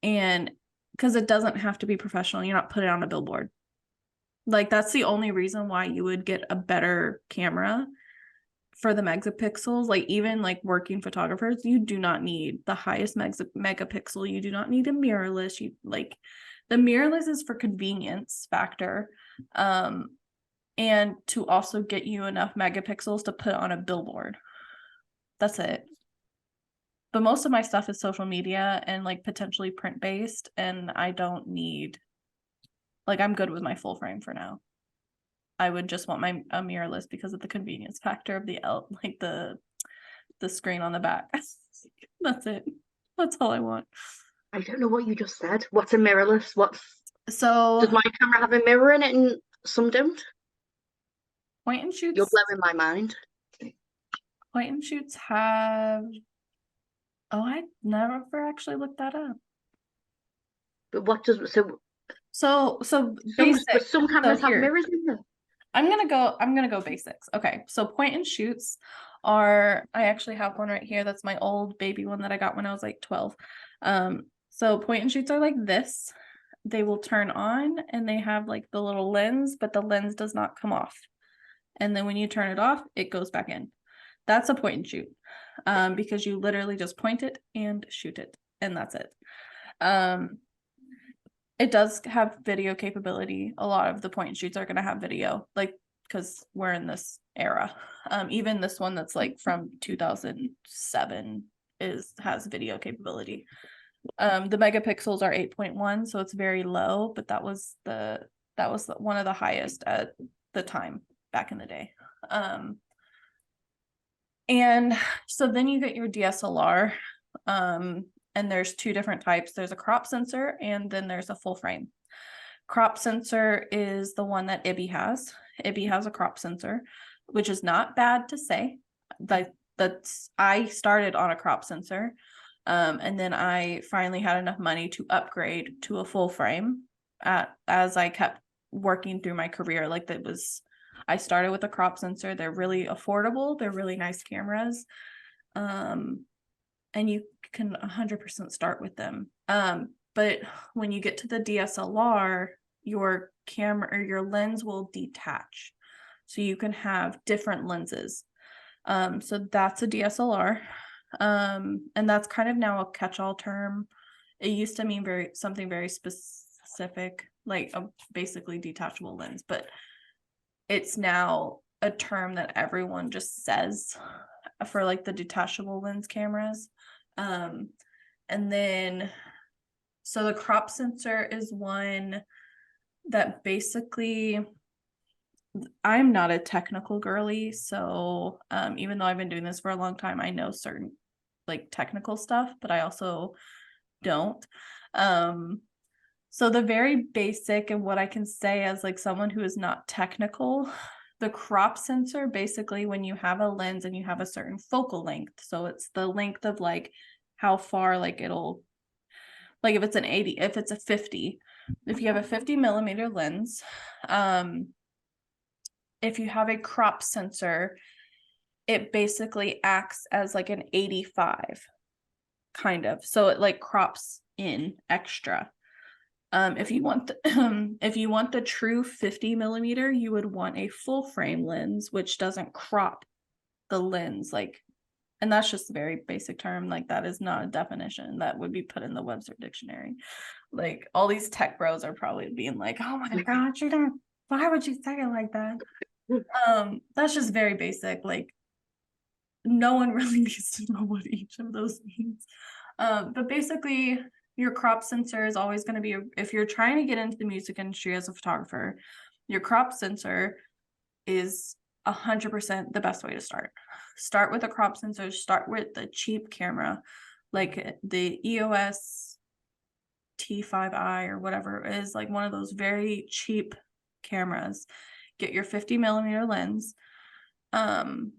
And because it doesn't have to be professional, you're not putting it on a billboard. Like, that's the only reason why you would get a better camera for the megapixels. Like, even like working photographers, you do not need the highest megapixel. You do not need a mirrorless. You like, the mirrorless is for convenience factor, and to also get you enough megapixels to put on a billboard. That's it. But most of my stuff is social media and like potentially print based, and I don't need, like, I'm good with my full frame for now. I would just want a mirrorless because of the convenience factor of the screen on the back. That's it. That's all I want. I don't know what you just said. What's a mirrorless? So Does my camera have a mirror in it and some don't? point and shoots. You're blowing my mind. Point and shoots have. Oh, I never actually looked that up. But what does so basic. some cameras have mirrors in them? I'm gonna go basics. Okay, so point and shoots are, I actually have one right here. That's my old baby one that I got when I was like 12. So point and shoots are like this. They will turn on and they have like the little lens, but the lens does not come off. And then when you turn it off, it goes back in. That's a point and shoot, because you literally just point it and shoot it, and that's it. It does have video capability. A lot of the point and shoots are going to have video, like, because we're in this era. Even this one that's like from 2007 has video capability. The megapixels are 8.1, so it's very low, but that was one of the highest at the time back in the day. And so then you get your DSLR, and there's two different types. There's a crop sensor and then there's a full frame. Crop sensor is the one that Ibby has. Ibby has a crop sensor, which is not bad to say. I started on a crop sensor, and then I finally had enough money to upgrade to a full frame as I kept working through my career. Like, I started with a crop sensor. They're really affordable. They're really nice cameras. And you can 100% start with them. But when you get to the DSLR, your camera or your lens will detach. So you can have different lenses. So that's a DSLR. And that's kind of now a catch-all term. It used to mean something very specific, like a basically detachable lens, but it's now a term that everyone just says for like the detachable lens cameras. And then, so the crop sensor is one that basically, I'm not a technical girly, so even though I've been doing this for a long time, I know certain like technical stuff, but I also don't. So the very basic, and what I can say as like someone who is not technical, the crop sensor, basically when you have a lens and you have a certain focal length, so it's the length of like how far, like it'll, like if it's an 80, if it's a 50, if you have a 50 millimeter lens, if you have a crop sensor, it basically acts as like an 85 kind of, so it like crops in extra. If you want the true 50 millimeter, you would want a full frame lens, which doesn't crop the lens, like, and that's just a very basic term. Like, that is not a definition that would be put in the Webster dictionary. Like, all these tech bros are probably being like, "Oh my God, why would you say it like that?" That's just very basic. Like, no one really needs to know what each of those means. But basically, your crop sensor is always going to be, if you're trying to get into the music industry as a photographer, your crop sensor is 100% the best way to start. Start with a crop sensor, start with the cheap camera, like the EOS T5i or whatever is like one of those very cheap cameras. Get your 50 millimeter lens, because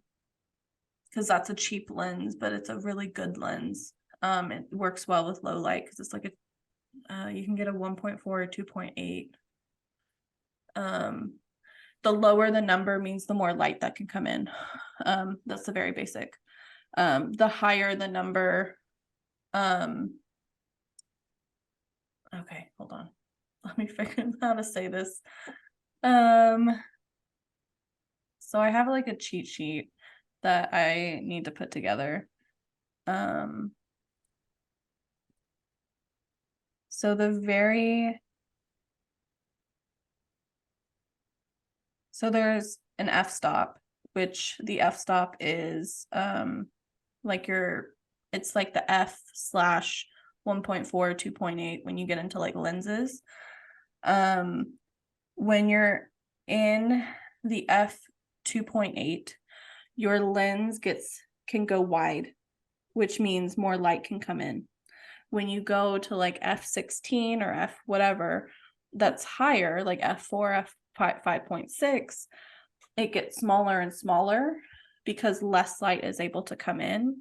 that's a cheap lens, but it's a really good lens. It works well with low light because it's like you can get a 1.4 or 2.8. The lower the number means the more light that can come in. That's the very basic. The higher the number, okay, hold on. Let me figure out how to say this. So I have like a cheat sheet that I need to put together. So there's an f-stop, which the f-stop is like it's like the f/1.4, 2.8 when you get into like lenses. When you're in the f/2.8, your lens can go wide, which means more light can come in. When you go to like f/16 or f whatever that's higher, like f/4, f/5.6, it gets smaller and smaller because less light is able to come in.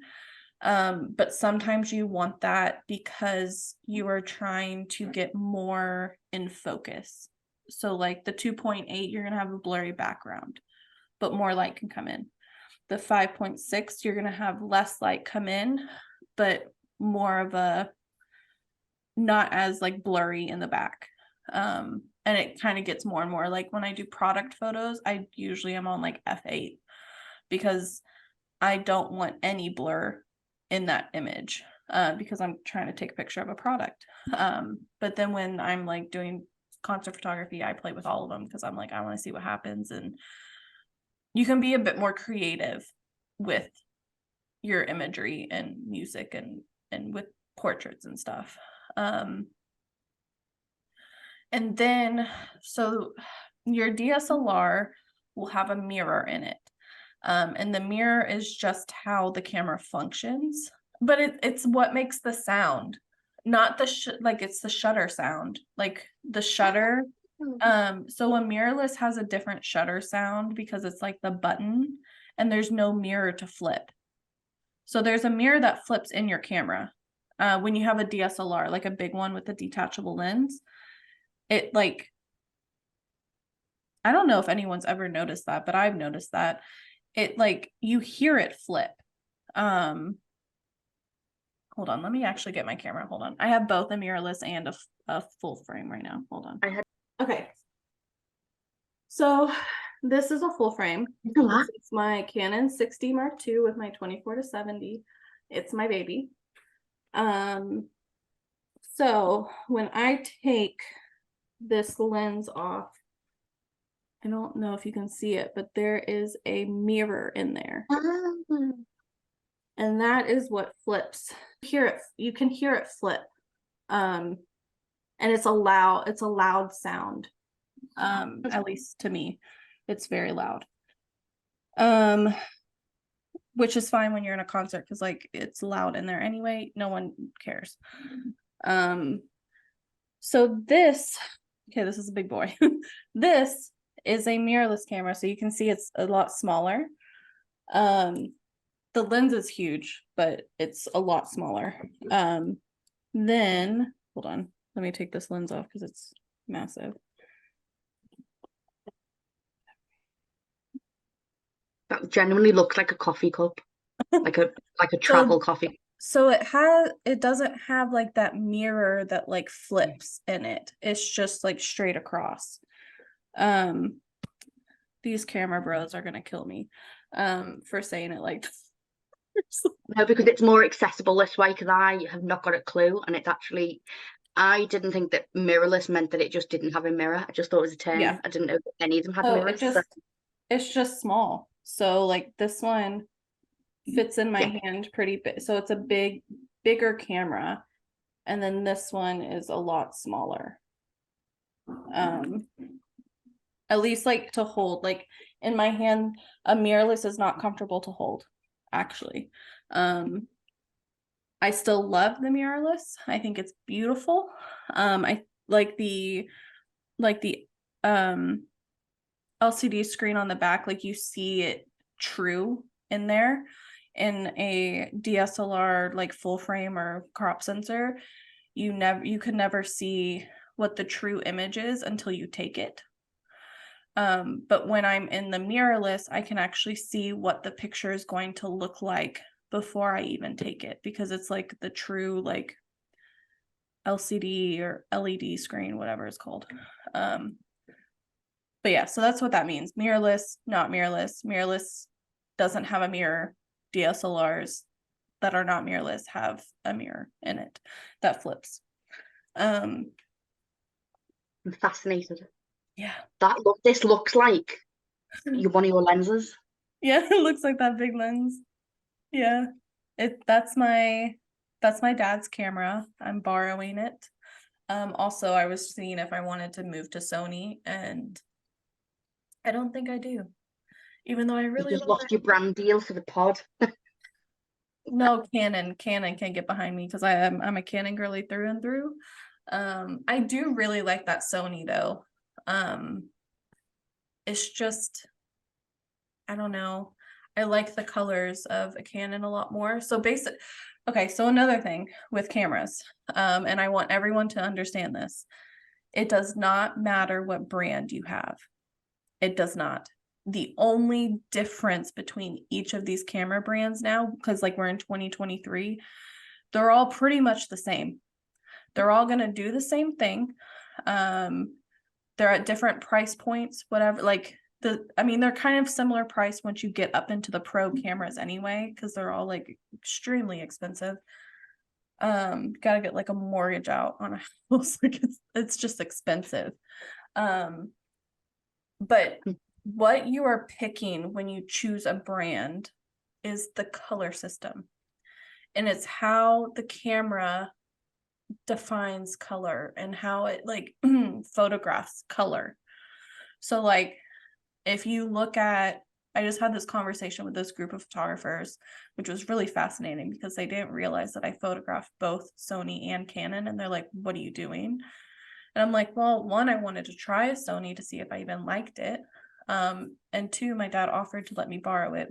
But sometimes you want that because you are trying to get more in focus. So like the 2.8, you're gonna have a blurry background, but more light can come in. The 5.6, you're gonna have less light come in, but more of a not as like blurry in the back. And it kind of gets more and more like when I do product photos, I usually am on like f/8 because I don't want any blur in that image because I'm trying to take a picture of a product. But then when I'm like doing concert photography, I play with all of them because I'm like, I want to see what happens. And you can be a bit more creative with your imagery and music and with portraits and stuff. And then, so your DSLR will have a mirror in it. And the mirror is just how the camera functions, but it's what makes the sound, not the like it's the shutter sound, like the shutter. So a mirrorless has a different shutter sound because it's like the button and there's no mirror to flip. So there's a mirror that flips in your camera. When you have a DSLR, like a big one with a detachable lens, it like, I don't know if anyone's ever noticed that, but I've noticed that it like you hear it flip. Hold on, let me actually get my camera. Hold on. I have both a mirrorless and a full frame right now. Hold on. Okay. So this is a full frame. It's my Canon 60 Mark II with my 24-70. It's my baby. So when I take this lens off, I don't know if you can see it, but there is a mirror in there. And that is what flips. You can hear it flip. And it's a loud sound. At least to me, it's very loud. Which is fine when you're in a concert because like it's loud in there anyway. No one cares. So this is a big boy. This is a mirrorless camera, so you can see it's a lot smaller. The lens is huge, but it's a lot smaller. Then hold on, let me take this lens off because it's massive. That genuinely looks like a coffee cup, like a travel coffee. So it doesn't have like that mirror that like flips in it. It's just like straight across. These camera bros are gonna kill me for saying it like No, because it's more accessible this way because I have not got a clue, and it's actually, I didn't think that mirrorless meant that it just didn't have a mirror. I just thought it was a term. Yeah. I didn't know that any of them had so mirrors. it's just small. So like this one fits in my hand pretty big. So it's a bigger camera. And then this one is a lot smaller. At least like to hold, like in my hand, a mirrorless is not comfortable to hold, actually. I still love the mirrorless. I think it's beautiful. I like the LCD screen on the back, like you see it true in there. In a DSLR, like full frame or crop sensor, you could never see what the true image is until you take it. But when I'm in the mirrorless, I can actually see what the picture is going to look like before I even take it, because it's like the true like LCD or LED screen, whatever it's called. But yeah, so that's what that means. Mirrorless, not mirrorless. Mirrorless doesn't have a mirror. DSLRs that are not mirrorless have a mirror in it that flips. I'm fascinated. Yeah. This looks like one of your lenses. Yeah, it looks like that big lens. Yeah. That's my dad's camera. I'm borrowing it. Also, I was seeing if I wanted to move to Sony, and I don't think I do. Even though I You really just love lost it. your brand deal for the pod. No, Canon can get behind me because I'm a Canon girly through and through. I do really like that Sony though. It's just, I don't know. I like the colors of a Canon a lot more. So okay, so another thing with cameras, and I want everyone to understand this. It does not matter what brand you have. It does not. The only difference between each of these camera brands now, because like we're in 2023, they're all pretty much the same. They're all going to do the same thing. They're at different price points, whatever. Like they're kind of similar price once you get up into the pro cameras anyway, because they're all like extremely expensive. Gotta get like a mortgage out on a house. Like it's just expensive. But what you are picking when you choose a brand is the color system. And it's how the camera defines color and how it like photographs color. So like if you look at, I just had this conversation with this group of photographers, which was really fascinating because they didn't realize that I photographed both Sony and Canon, and they're like, what are you doing? And I'm like, well, one, I wanted to try a Sony to see if I even liked it. And two, my dad offered to let me borrow it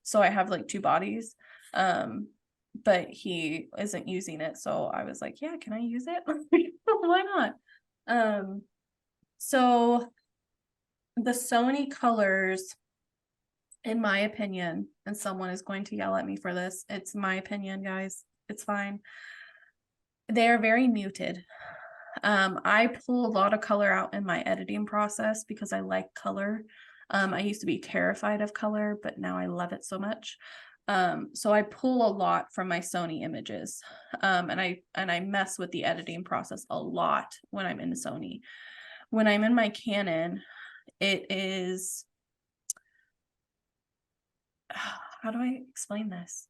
so I have like two bodies. But he isn't using it. So I was like, yeah, can I use it? Why not? So the Sony colors, in my opinion, and someone is going to yell at me for this, it's my opinion, guys, it's fine. They are very muted. I pull a lot of color out in my editing process because I like color. I used to be terrified of color, but now I love it so much. So I pull a lot from my Sony images. And I mess with the editing process a lot when I'm in Sony. When I'm in my Canon, it is, how do I explain this?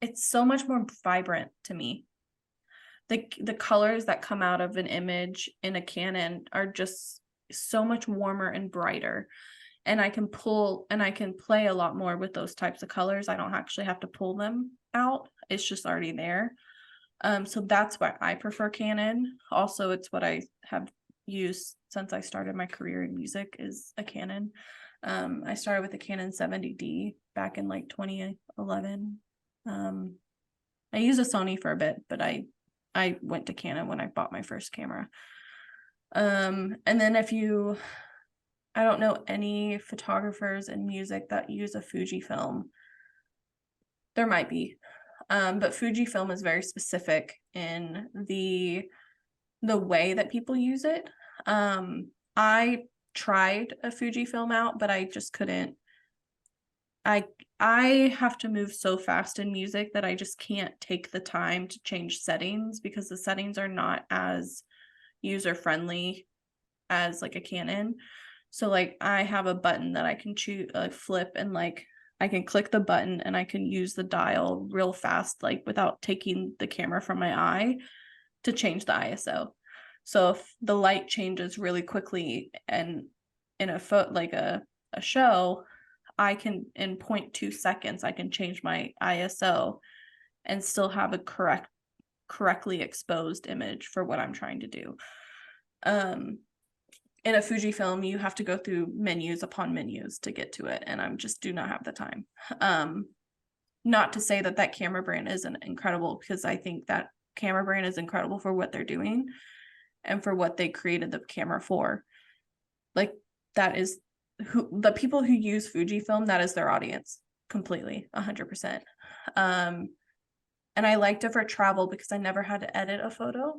It's so much more vibrant to me. The colors that come out of an image in a Canon are just so much warmer and brighter. And I can play a lot more with those types of colors. I don't actually have to pull them out. It's just already there. So that's why I prefer Canon. Also, it's what I have used since I started my career in music is a Canon. I started with a Canon 70D back in like 2011. I used a Sony for a bit, but I went to Canon when I bought my first camera. And then I don't know any photographers in music that use a Fujifilm. There might be, but Fujifilm is very specific in the way that people use it. I tried a Fujifilm out, but I just couldn't. I have to move so fast in music that I just can't take the time to change settings because the settings are not as user friendly as like a Canon. So like I have a button that I can choose, flip, and like I can click the button and I can use the dial real fast, like without taking the camera from my eye to change the ISO. So if the light changes really quickly and in a show, I can in 0.2 seconds, I can change my ISO and still have a correctly exposed image for what I'm trying to do. In a Fujifilm, you have to go through menus upon menus to get to it, and I just do not have the time. not to say that that camera brand isn't incredible, because I think that camera brand is incredible for what they're doing and for what they created the camera for. Like, that is who the people who use Fujifilm, that is their audience completely, 100%. And I liked it for travel because I never had to edit a photo,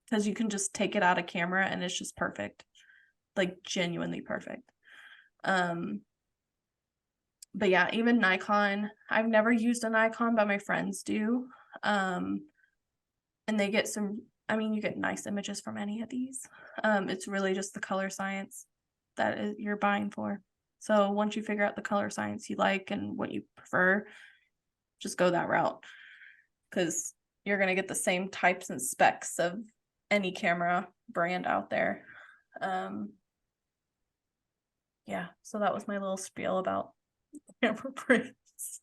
because you can just take it out of camera and it's just perfect, like genuinely perfect. But yeah, even Nikon, I've never used a Nikon, but my friends do. And they get some, I mean, you get nice images from any of these. It's really just the color science that you're buying for. So once you figure out the color science you like and what you prefer, just go that route, because you're going to get the same types and specs of any camera brand out there. Yeah, so that was my little spiel about camera brands.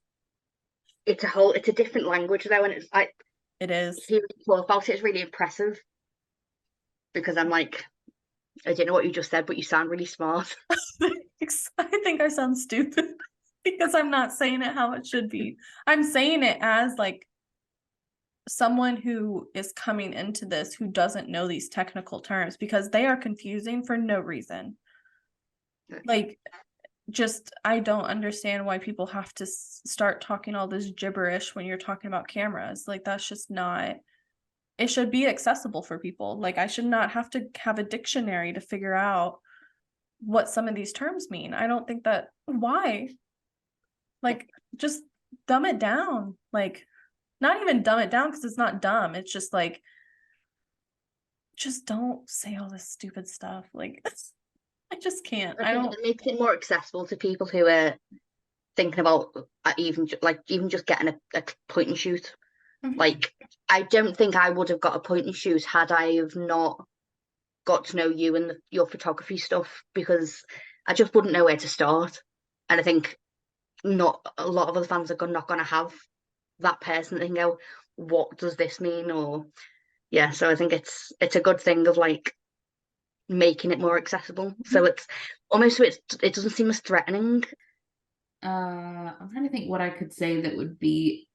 It's a different language though, and it's like, It is. hearing you talk about it is really impressive, because I'm like, I don't know what you just said, but you sound really smart. I think I sound stupid because I'm not saying it how it should be. I'm saying it as like someone who is coming into this who doesn't know these technical terms, because they are confusing for no reason. Like, just, I don't understand why people have to start talking all this gibberish when you're talking about cameras. Like, that's just not, it should be accessible for people. Like, I should not have to have a dictionary to figure out what some of these terms mean. I don't think that, why? Like, just dumb it down. Like, not even dumb it down, because it's not dumb. It's just like, just don't say all this stupid stuff. Like, I just can't. I don't. It makes it more accessible to people who are thinking about even just getting a point and shoot. Mhm. Like, I don't think I would have got a point and shoot had I have not got to know you and your photography stuff, because I just wouldn't know where to start. And I think not a lot of other fans are not going to have that person that can go, what does this mean? Or yeah, so I think it's a good thing of like making it more accessible. So it's almost, so it doesn't seem as threatening. I'm trying to think what I could say that would be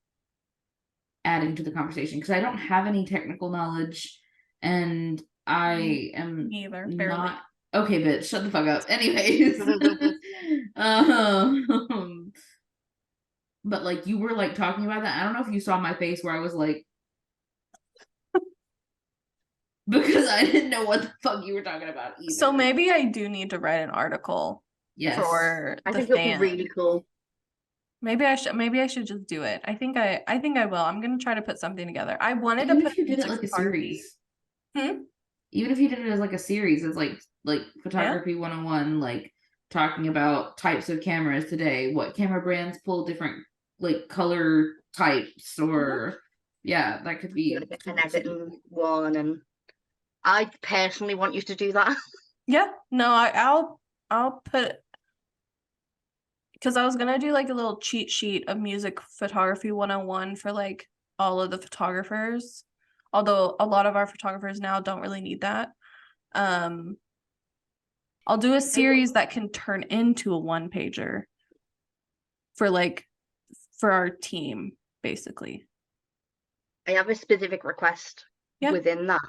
adding to the conversation, because I don't have any technical knowledge, and I am Me either, barely. not okay, bitch, shut the fuck up. Anyways. But like, you were like talking about that. I don't know if you saw my face where I was like, because I didn't know what the fuck you were talking about either. So maybe I do need to write an article for I the think it'll be really fans. cool. Maybe I should just do it. I think I will. I'm gonna try to put something together. I wanted Even to put if you did it music like a photography. series. Hmm? Even if you did it as like a series, as like photography 101, like talking about types of cameras today, what camera brands pull different like color types, or yeah, that could be Like an editing one, and I personally want you to do that. Yeah, no, I'll put, because I was gonna do like a little cheat sheet of music photography 101 for like all of the photographers, although a lot of our photographers now don't really need that. I'll do a series that can turn into a one pager for our team, basically. I have a specific request within that.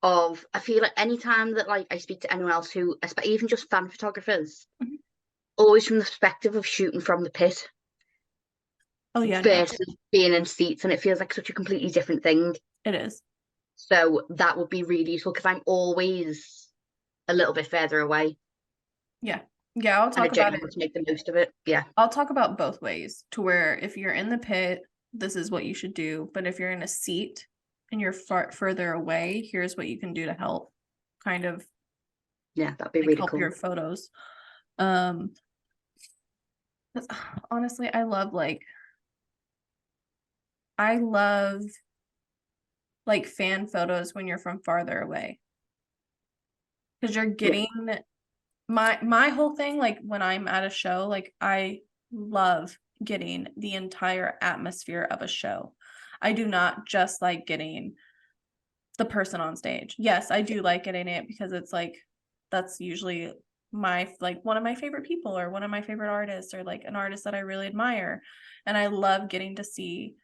I feel like anytime that like I speak to anyone else who, even just fan photographers, always from the perspective of shooting from the pit. Oh yeah, versus being in seats, and it feels like such a completely different thing. It is. So that would be really useful, because I'm always a little bit further away. Yeah, I'll talk about it. To make the most of it. Yeah, I'll talk about both ways, to where if you're in the pit, this is what you should do, but if you're in a seat and you're further away, here's what you can do to help, kind of. Yeah, that'd be like, really help cool. your photos. Honestly, I love like fan photos when you're from farther away, because you're getting my whole thing, like when I'm at a show, like I love getting the entire atmosphere of a show. I do not just like getting the person on stage. Yes, I do like getting it, because it's like, that's usually like one of my favorite people or one of my favorite artists or like an artist that I really admire. And I love getting to see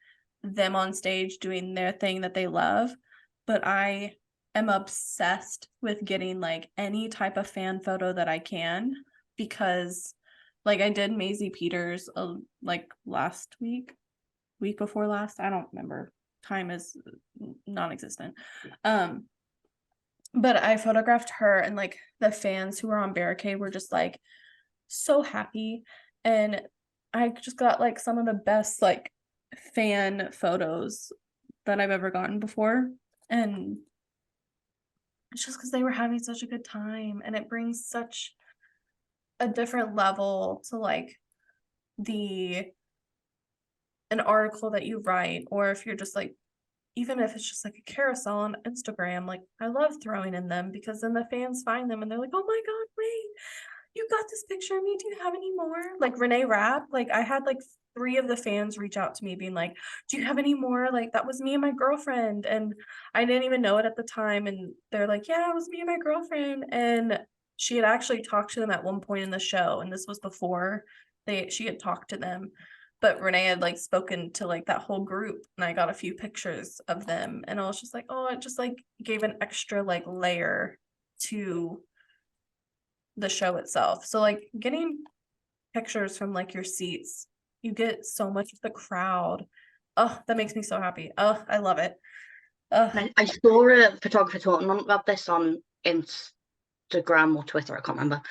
them on stage doing their thing that they love. But I am obsessed with getting like any type of fan photo that I can, because like I did Maisie Peters like last week before last, I don't remember, time is non-existent. But I photographed her, and like the fans who were on barricade were just like so happy, and I just got like some of the best like fan photos that I've ever gotten before. And it's just because they were having such a good time, and it brings such a different level to like the an article that you write, or if you're just like, even if it's just like a carousel on Instagram, like I love throwing in them, because then the fans find them and they're like, oh my God, wait, you got this picture of me. Do you have any more? Like Renee Rapp, like I had like 3 of the fans reach out to me being like, do you have any more? Like that was me and my girlfriend. And I didn't even know it at the time. And they're like, yeah, it was me and my girlfriend. And she had actually talked to them at one point in the show. And this was before she had talked to them. But Renee had like spoken to like that whole group, and I got a few pictures of them, and I was just like, oh, it just like gave an extra like layer to the show itself. So like getting pictures from like your seats, you get so much of the crowd. Oh, that makes me so happy. Oh, I love it. I saw a photographer talking about this on Instagram or Twitter, I can't remember.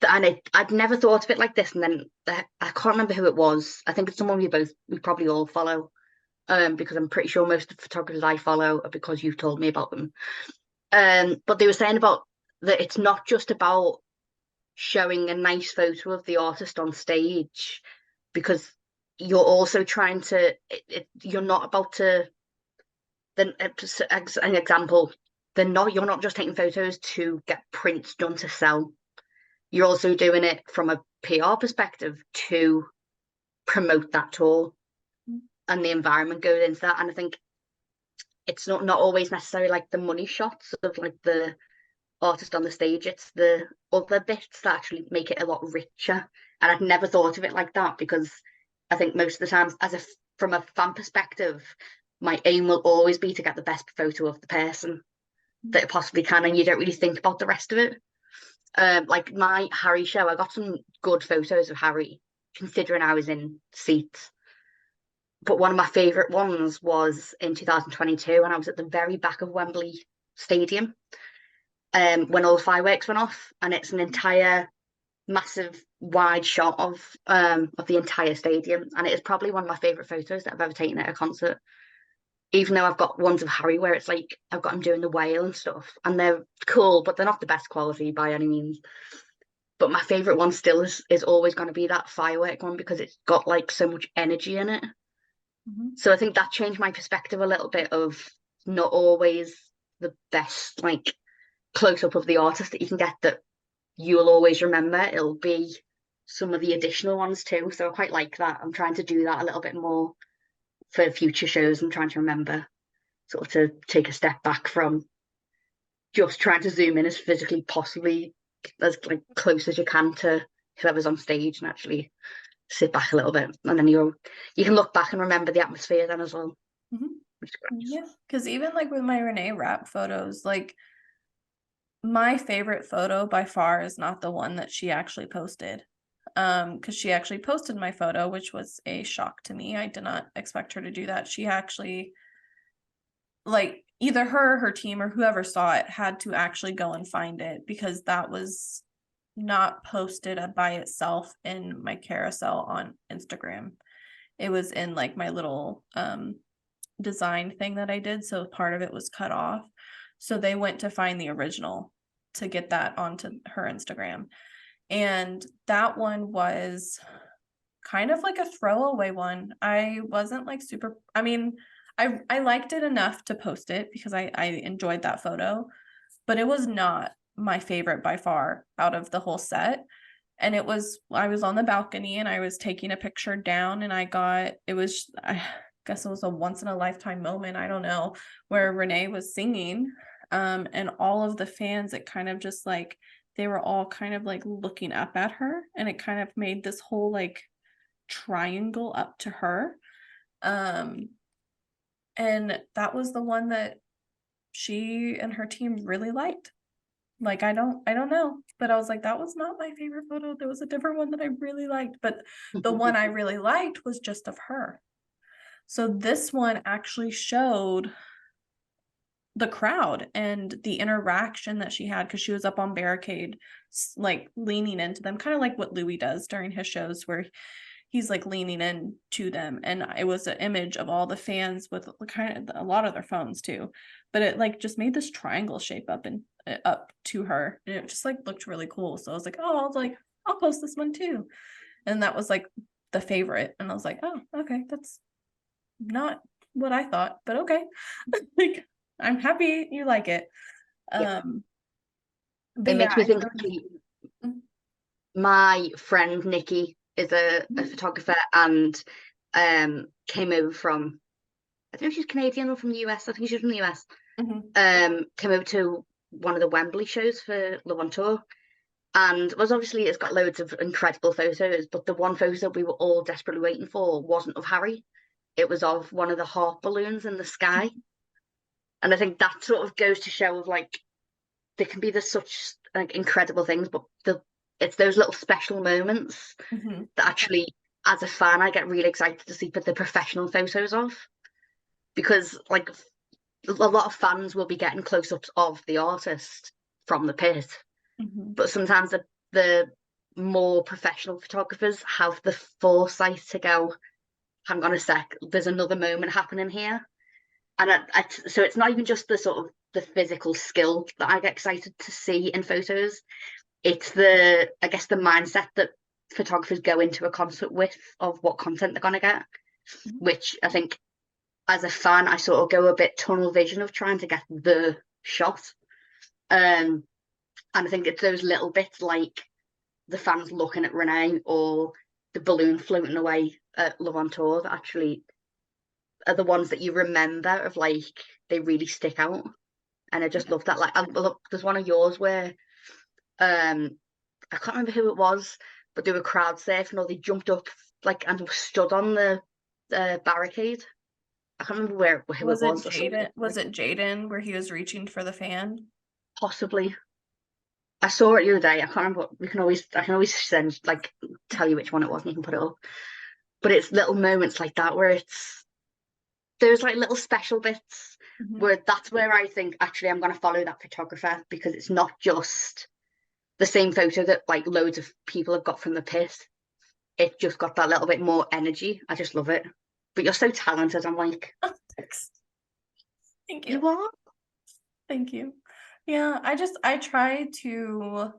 And I'd never thought of it like this. And then I can't remember who it was. I think it's someone we probably all follow. Because I'm pretty sure most of the photographers I follow are because you've told me about them. But they were saying about that it's not just about showing a nice photo of the artist on stage, because you're also trying to, you're not about to, then an example, you're not just taking photos to get prints done to sell. You're also doing it from a PR perspective to promote that tour, and the environment goes into that. And I think it's not always necessarily like the money shots of like the artist on the stage, it's the other bits that actually make it a lot richer. And I'd never thought of it like that, because I think most of the time, from a fan perspective, my aim will always be to get the best photo of the person that it possibly can, and you don't really think about the rest of it. Like my Harry show, I got some good photos of Harry, considering I was in seats. But one of my favourite ones was in 2022, when I was at the very back of Wembley Stadium, when all the fireworks went off, and it's an entire massive wide shot of the entire stadium, and it is probably one of my favourite photos that I've ever taken at a concert. Even though I've got ones of Harry where it's like I've got him doing the whale and stuff, and they're cool, but they're not the best quality by any means. But my favourite one still is always going to be that firework one, because it's got like so much energy in it. So I think that changed my perspective a little bit, of not always the best like close up of the artist that you can get that you'll always remember. It'll be some of the additional ones too. So I quite like that. I'm trying to do that a little bit more for future shows. I'm trying to remember sort of to take a step back from just trying to zoom in as physically possibly as like close as you can to whoever's on stage, and actually sit back a little bit, and then you can look back and remember the atmosphere then as well. Yeah, because even like with my Renee Rapp photos, like my favorite photo by far is not the one that she actually posted. Because she actually posted my photo, which was a shock to me. I did not expect her to do that. She actually, like, either her team, or whoever saw it had to actually go and find it, because that was not posted by itself in my carousel on Instagram. It was in like my little design thing that I did, so part of it was cut off. So they went to find the original to get that onto her Instagram. And that one was kind of like a throwaway one. I wasn't like super, I mean, I liked it enough to post it because I enjoyed that photo, but it was not my favorite by far out of the whole set. And I was on the balcony, and I was taking a picture down, and I guess it was a once in a lifetime moment, I don't know, where Renee was singing, and all of the fans, it kind of just like they were all kind of like looking up at her, and it kind of made this whole like triangle up to her. And that was the one that she and her team really liked. Like, I don't know, but I was like, that was not my favorite photo. There was a different one that I really liked, but the one I really liked was just of her. So this one actually showed the crowd and the interaction that she had, because she was up on barricade, like leaning into them, kind of like what Louis does during his shows, where he's like leaning in to them. And it was an image of all the fans with kind of a lot of their phones too, but it like just made this triangle shape up and up to her, and it just like looked really cool. So I was like, oh, I was like, I'll post this one too. And that was like the favorite, and I was like, oh, okay, that's not what I thought, but okay. Like, I'm happy you like it. Yeah. But It yeah, makes me think actually, my friend Nikki is a photographer, and came over from, I don't know if she's Canadian or from the US. I think she's from the US. Came over to one of the Wembley shows for Love on Tour, and was obviously, it's got loads of incredible photos, but the one photo we were all desperately waiting for wasn't of Harry. It was of one of the heart balloons in the sky. And I think that sort of goes to show of like, there can be this such like incredible things, but it's those little special moments that actually, as a fan, I get really excited to see the professional photos of, because like a lot of fans will be getting close-ups of the artist from the pit, but sometimes the more professional photographers have the foresight to go, hang on a sec, there's another moment happening here. And so it's not even just the sort of the physical skill that I get excited to see in photos. It's the, I guess, the mindset that photographers go into a concert with, of what content they're going to get, which I think as a fan, I sort of go a bit tunnel vision of trying to get the shot. And I think it's those little bits like the fans looking at Renee or the balloon floating away at Love on Tour that actually are the ones that you remember, of like, they really stick out. And I just love that. Like, look, there's one of yours where I can't remember who it was, but they were crowd surfing, or they jumped up like and stood on the barricade. I can't remember who was it it was. Jaden? Was it Jaden where he was reaching for the fan? Possibly. I saw it the other day. I can't remember. I can always send, like, tell you which one it was, and you can put it up. But it's little moments like that where it's those like little special bits where that's where I think actually I'm going to follow that photographer, because it's not just the same photo that like loads of people have got from the pit. It just got that little bit more energy. I just love it. But you're so talented. I'm like, oh, thanks. Thank you. You are? Thank you. Yeah, I try to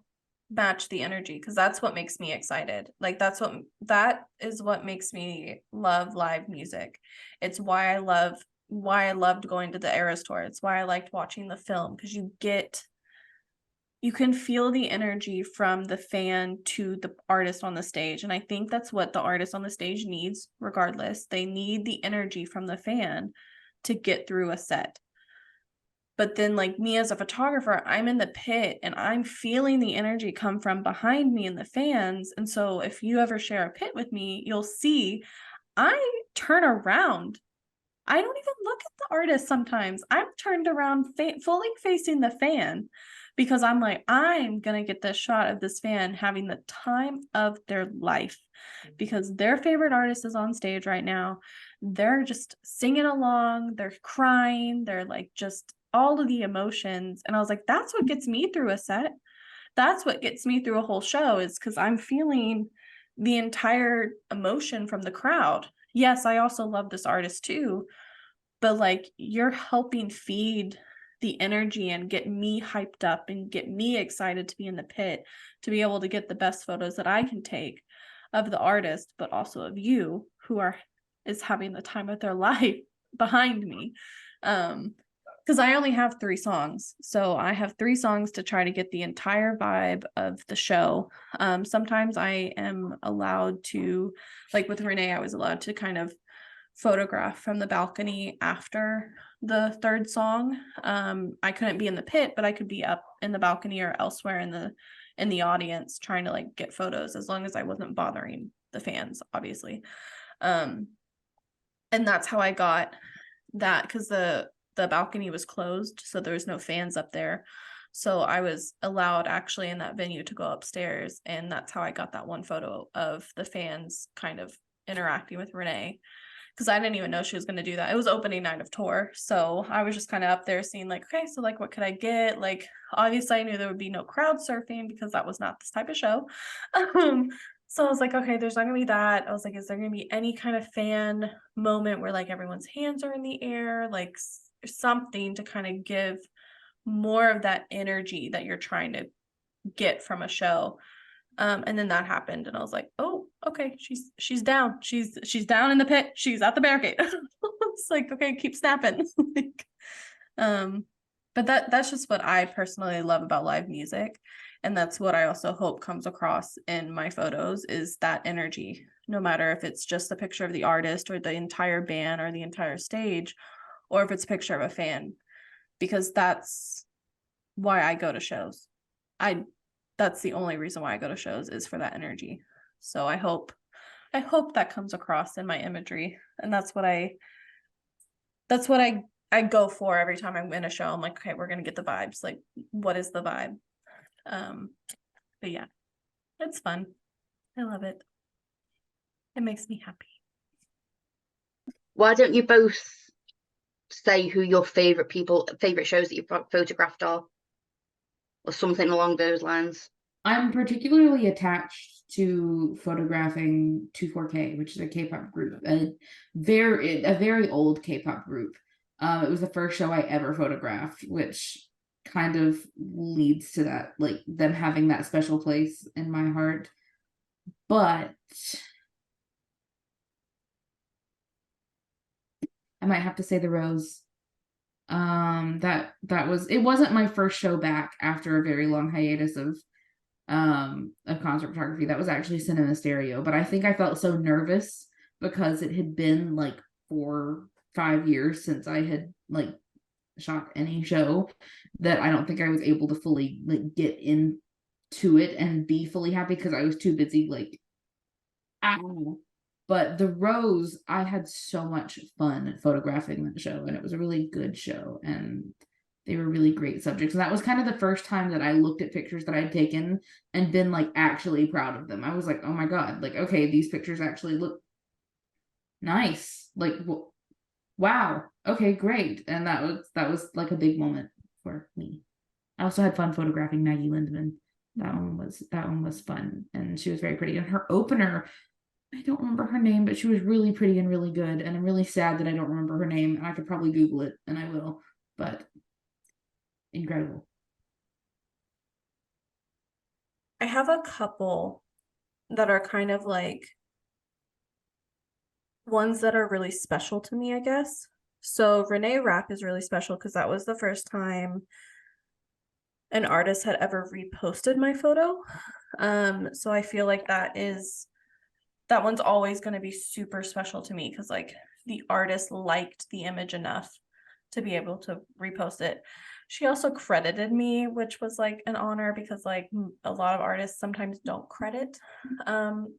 match the energy, because that's what makes me excited. Like, that is what makes me love live music. It's why I loved going to the Eras tour. It's why I liked watching the film, because you can feel the energy from the fan to the artist on the stage. And I think that's what the artist on the stage needs regardless. They need the energy from the fan to get through a set. But then, like, me as a photographer, I'm in the pit and I'm feeling the energy come from behind me and the fans. And so if you ever share a pit with me, you'll see I turn around. I don't even look at the artist sometimes. I'm turned around fully facing the fan, because I'm like, I'm going to get this shot of this fan having the time of their life, because their favorite artist is on stage right now. They're just singing along. They're crying. They're like just all of the emotions. And I was like, that's what gets me through a set. That's what gets me through a whole show, is because I'm feeling the entire emotion from the crowd. Yes, I also love this artist too, but like, you're helping feed the energy and get me hyped up and get me excited to be in the pit, to be able to get the best photos that I can take of the artist, but also of you, who is having the time of their life behind me. Because I only have 3 songs. So I have 3 songs to try to get the entire vibe of the show. Sometimes I am allowed to, like with Renee, I was allowed to kind of photograph from the balcony after the 3rd song. I couldn't be in the pit, but I could be up in the balcony or elsewhere in the audience trying to like get photos, as long as I wasn't bothering the fans, obviously. And that's how I got that, because the balcony was closed, so there was no fans up there. So I was allowed actually in that venue to go upstairs, and that's how I got that one photo of the fans kind of interacting with Renee, because I didn't even know she was going to do that. It was opening night of tour, so I was just kind of up there seeing like, okay, so like what could I get? Like obviously I knew there would be no crowd surfing because that was not this type of show. So I was like, okay, there's not gonna be that. I was like, is there gonna be any kind of fan moment where like everyone's hands are in the air, like something to kind of give more of that energy that you're trying to get from a show. And then that happened, and I was like, oh, okay, she's down. She's down in the pit. She's at the barricade. It's like, okay, keep snapping. Like, but that's just what I personally love about live music. And that's what I also hope comes across in my photos, is that energy, no matter if it's just a picture of the artist or the entire band or the entire stage, or if it's a picture of a fan, because that's why I go to shows. That's the only reason why I go to shows, is for that energy. So I hope that comes across in my imagery. And that's what I go for every time I'm in a show. I'm like, okay, we're gonna get the vibes. Like, what is the vibe? But yeah, it's fun. I love it. It makes me happy. Why don't you both say who your favorite shows that you've photographed are, or something along those lines? I'm particularly attached to photographing 24K, which is a K-pop group, a very old K-pop group. It was the first show I ever photographed, which kind of leads to that, like them having that special place in my heart. But I might have to say The Rose. It wasn't my first show back after a very long hiatus of concert photography. That was actually Cinema Stereo, but I think I felt so nervous because it had been like 4-5 years since I had like shot any show, that I don't think I was able to fully like get into it and be fully happy, because I was too busy like, ow. But The Rose, I had so much fun photographing that show, and it was a really good show, and they were really great subjects. And that was kind of the first time that I looked at pictures that I'd taken and been like actually proud of them. I was like, oh my God, like, okay, these pictures actually look nice. Like, wow, okay, great. And that was like a big moment for me. I also had fun photographing Maggie Lindman. That one was fun, and she was very pretty. And her opener, I don't remember her name, but she was really pretty and really good. And I'm really sad that I don't remember her name. And I could probably Google it, and I will. But incredible. I have a couple that are kind of like ones that are really special to me, I guess. So Renee Rapp is really special because that was the first time an artist had ever reposted my photo. So I feel like that one's always going to be super special to me, because like the artist liked the image enough to be able to repost it. She also credited me, which was like an honor, because like a lot of artists sometimes don't credit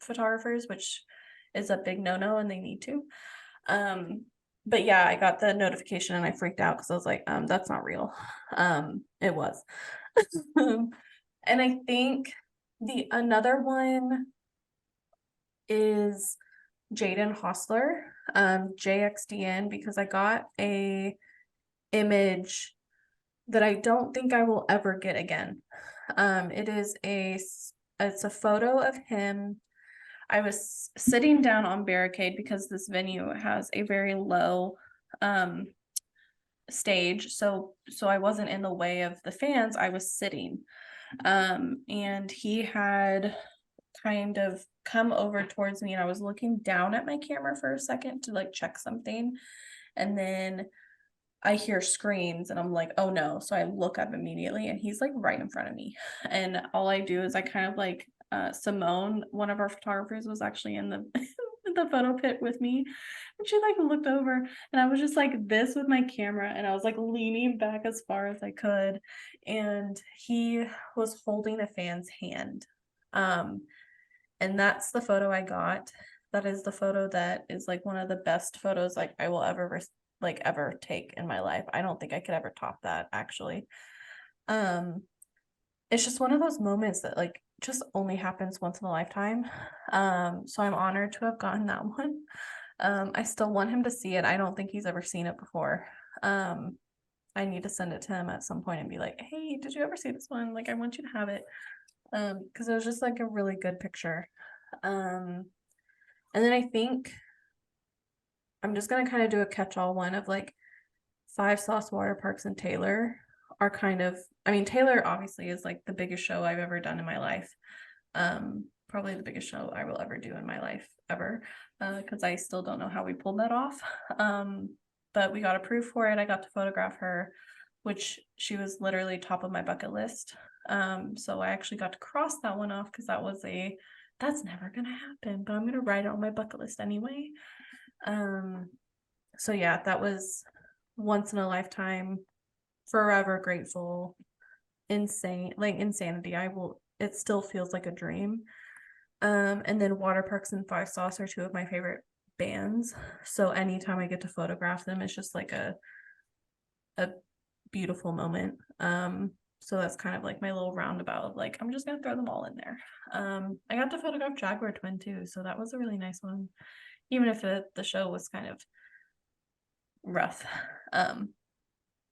photographers, which is a big no-no, and they need to. But yeah, I got the notification and I freaked out because I was like, that's not real. It was. And I think another one is Jaden Hostler, JXDN, because I got a image that I don't think I will ever get again. It's a photo of him. I was sitting down on barricade because this venue has a very low stage, so I wasn't in the way of the fans. I was sitting, and he had kind of come over towards me, and I was looking down at my camera for a second to like check something, and then I hear screams, and I'm like, oh no. So I look up immediately, and he's like right in front of me, and all I do is I kind of like Simone, one of our photographers, was actually in the did the photo pit with me, and she like looked over, and I was just like this with my camera, and I was like leaning back as far as I could, and he was holding a fan's hand. And that's the photo I got. That is the photo that is like one of the best photos like I will ever like ever take in my life. I don't think I could ever top that, actually. It's just one of those moments that like just only happens once in a lifetime. So I'm honored to have gotten that one. I still want him to see it. I don't think he's ever seen it before. I need to send it to him at some point and be like, hey, did you ever see this one? Like, I want you to have it. Because it was just like a really good picture. And then I think I'm just gonna kind of do a catch-all one of like 5 Sauce Water Parks and Taylor are kind of, I mean, Taylor obviously is like the biggest show I've ever done in my life. Probably the biggest show I will ever do in my life ever, because I still don't know how we pulled that off. But we got approved for it. I got to photograph her, which she was literally top of my bucket list. So I actually got to cross that one off because that's never gonna happen, but I'm gonna write it on my bucket list anyway. So yeah, that was once in a lifetime, forever grateful, insane, like insanity. It still feels like a dream. And then Water Parks and 5 Sauce are 2 of my favorite bands. So anytime I get to photograph them, it's just like a beautiful moment. So that's kind of like my little roundabout of like, I'm just gonna throw them all in there. I got to photograph Jaguar Twin too, so that was a really nice one. Even if the show was kind of rough,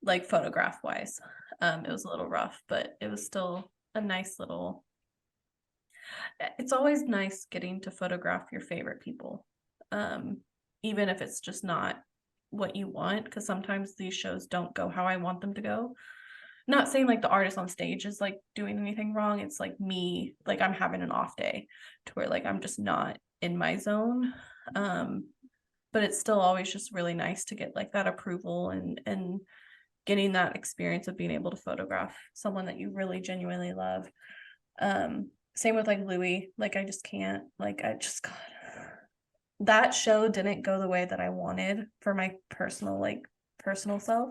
like photograph wise. It was a little rough, but it was still a nice little, it's always nice getting to photograph your favorite people. Even if it's just not what you want, because sometimes these shows don't go how I want them to go. Not saying like the artist on stage is like doing anything wrong. It's like me, like I'm having an off day to where like I'm just not in my zone. But it's still always just really nice to get like that approval and getting that experience of being able to photograph someone that you really genuinely love. Same with like Louis. Like I just can't, like I just got that show didn't go the way that I wanted for my personal self.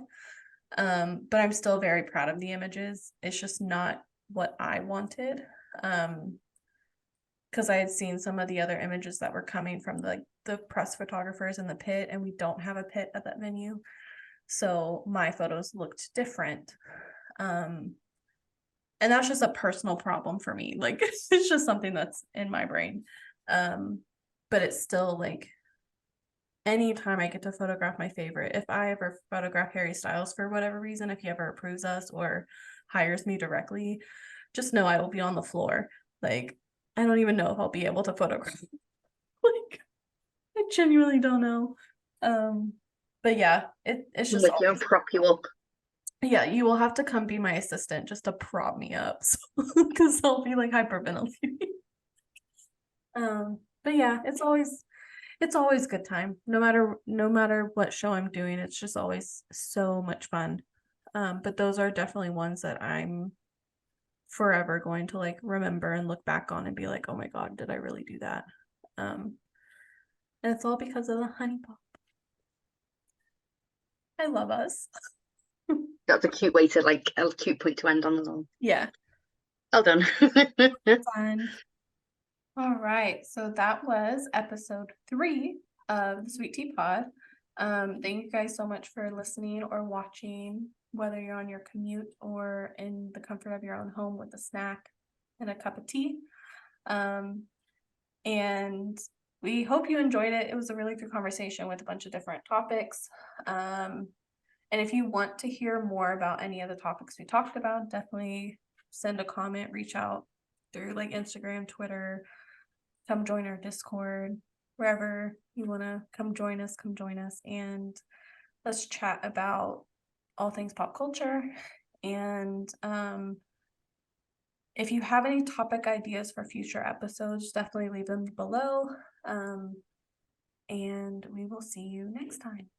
But I'm still very proud of the images. It's just not what I wanted. Because I had seen some of the other images that were coming from the press photographers in the pit, and we don't have a pit at that venue. So my photos looked different. And that's just a personal problem for me. Like it's just something that's in my brain. But it's still like anytime I get to photograph my favorite, if I ever photograph Harry Styles for whatever reason, if he ever approves us or hires me directly, just know I will be on the floor. Like, I don't even know if I'll be able to photograph. Like, I genuinely don't know. But yeah, it's just With you and prop you up. yeah, you will have to come be my assistant just to prop me up, because I'll be like hyperventilating. But yeah, it's always good time. No matter what show I'm doing, it's just always so much fun. But those are definitely ones that I'm forever going to like remember and look back on and be like, oh my God, did I really do that? And it's all because of the honey pop. I love us. That's a cute way to like a cute point to end on as well. Yeah. Well done. Fun. All right, so that was episode 3 of the Sweet Tea Pod. Thank you guys so much for listening or watching, whether you're on your commute or in the comfort of your own home with a snack and a cup of tea. And we hope you enjoyed it. It was a really good conversation with a bunch of different topics. And if you want to hear more about any of the topics we talked about, definitely send a comment, reach out through like Instagram, Twitter, come join our Discord, wherever you want to come join us, and let's chat about all things pop culture. And if you have any topic ideas for future episodes, definitely leave them below. And we will see you next time.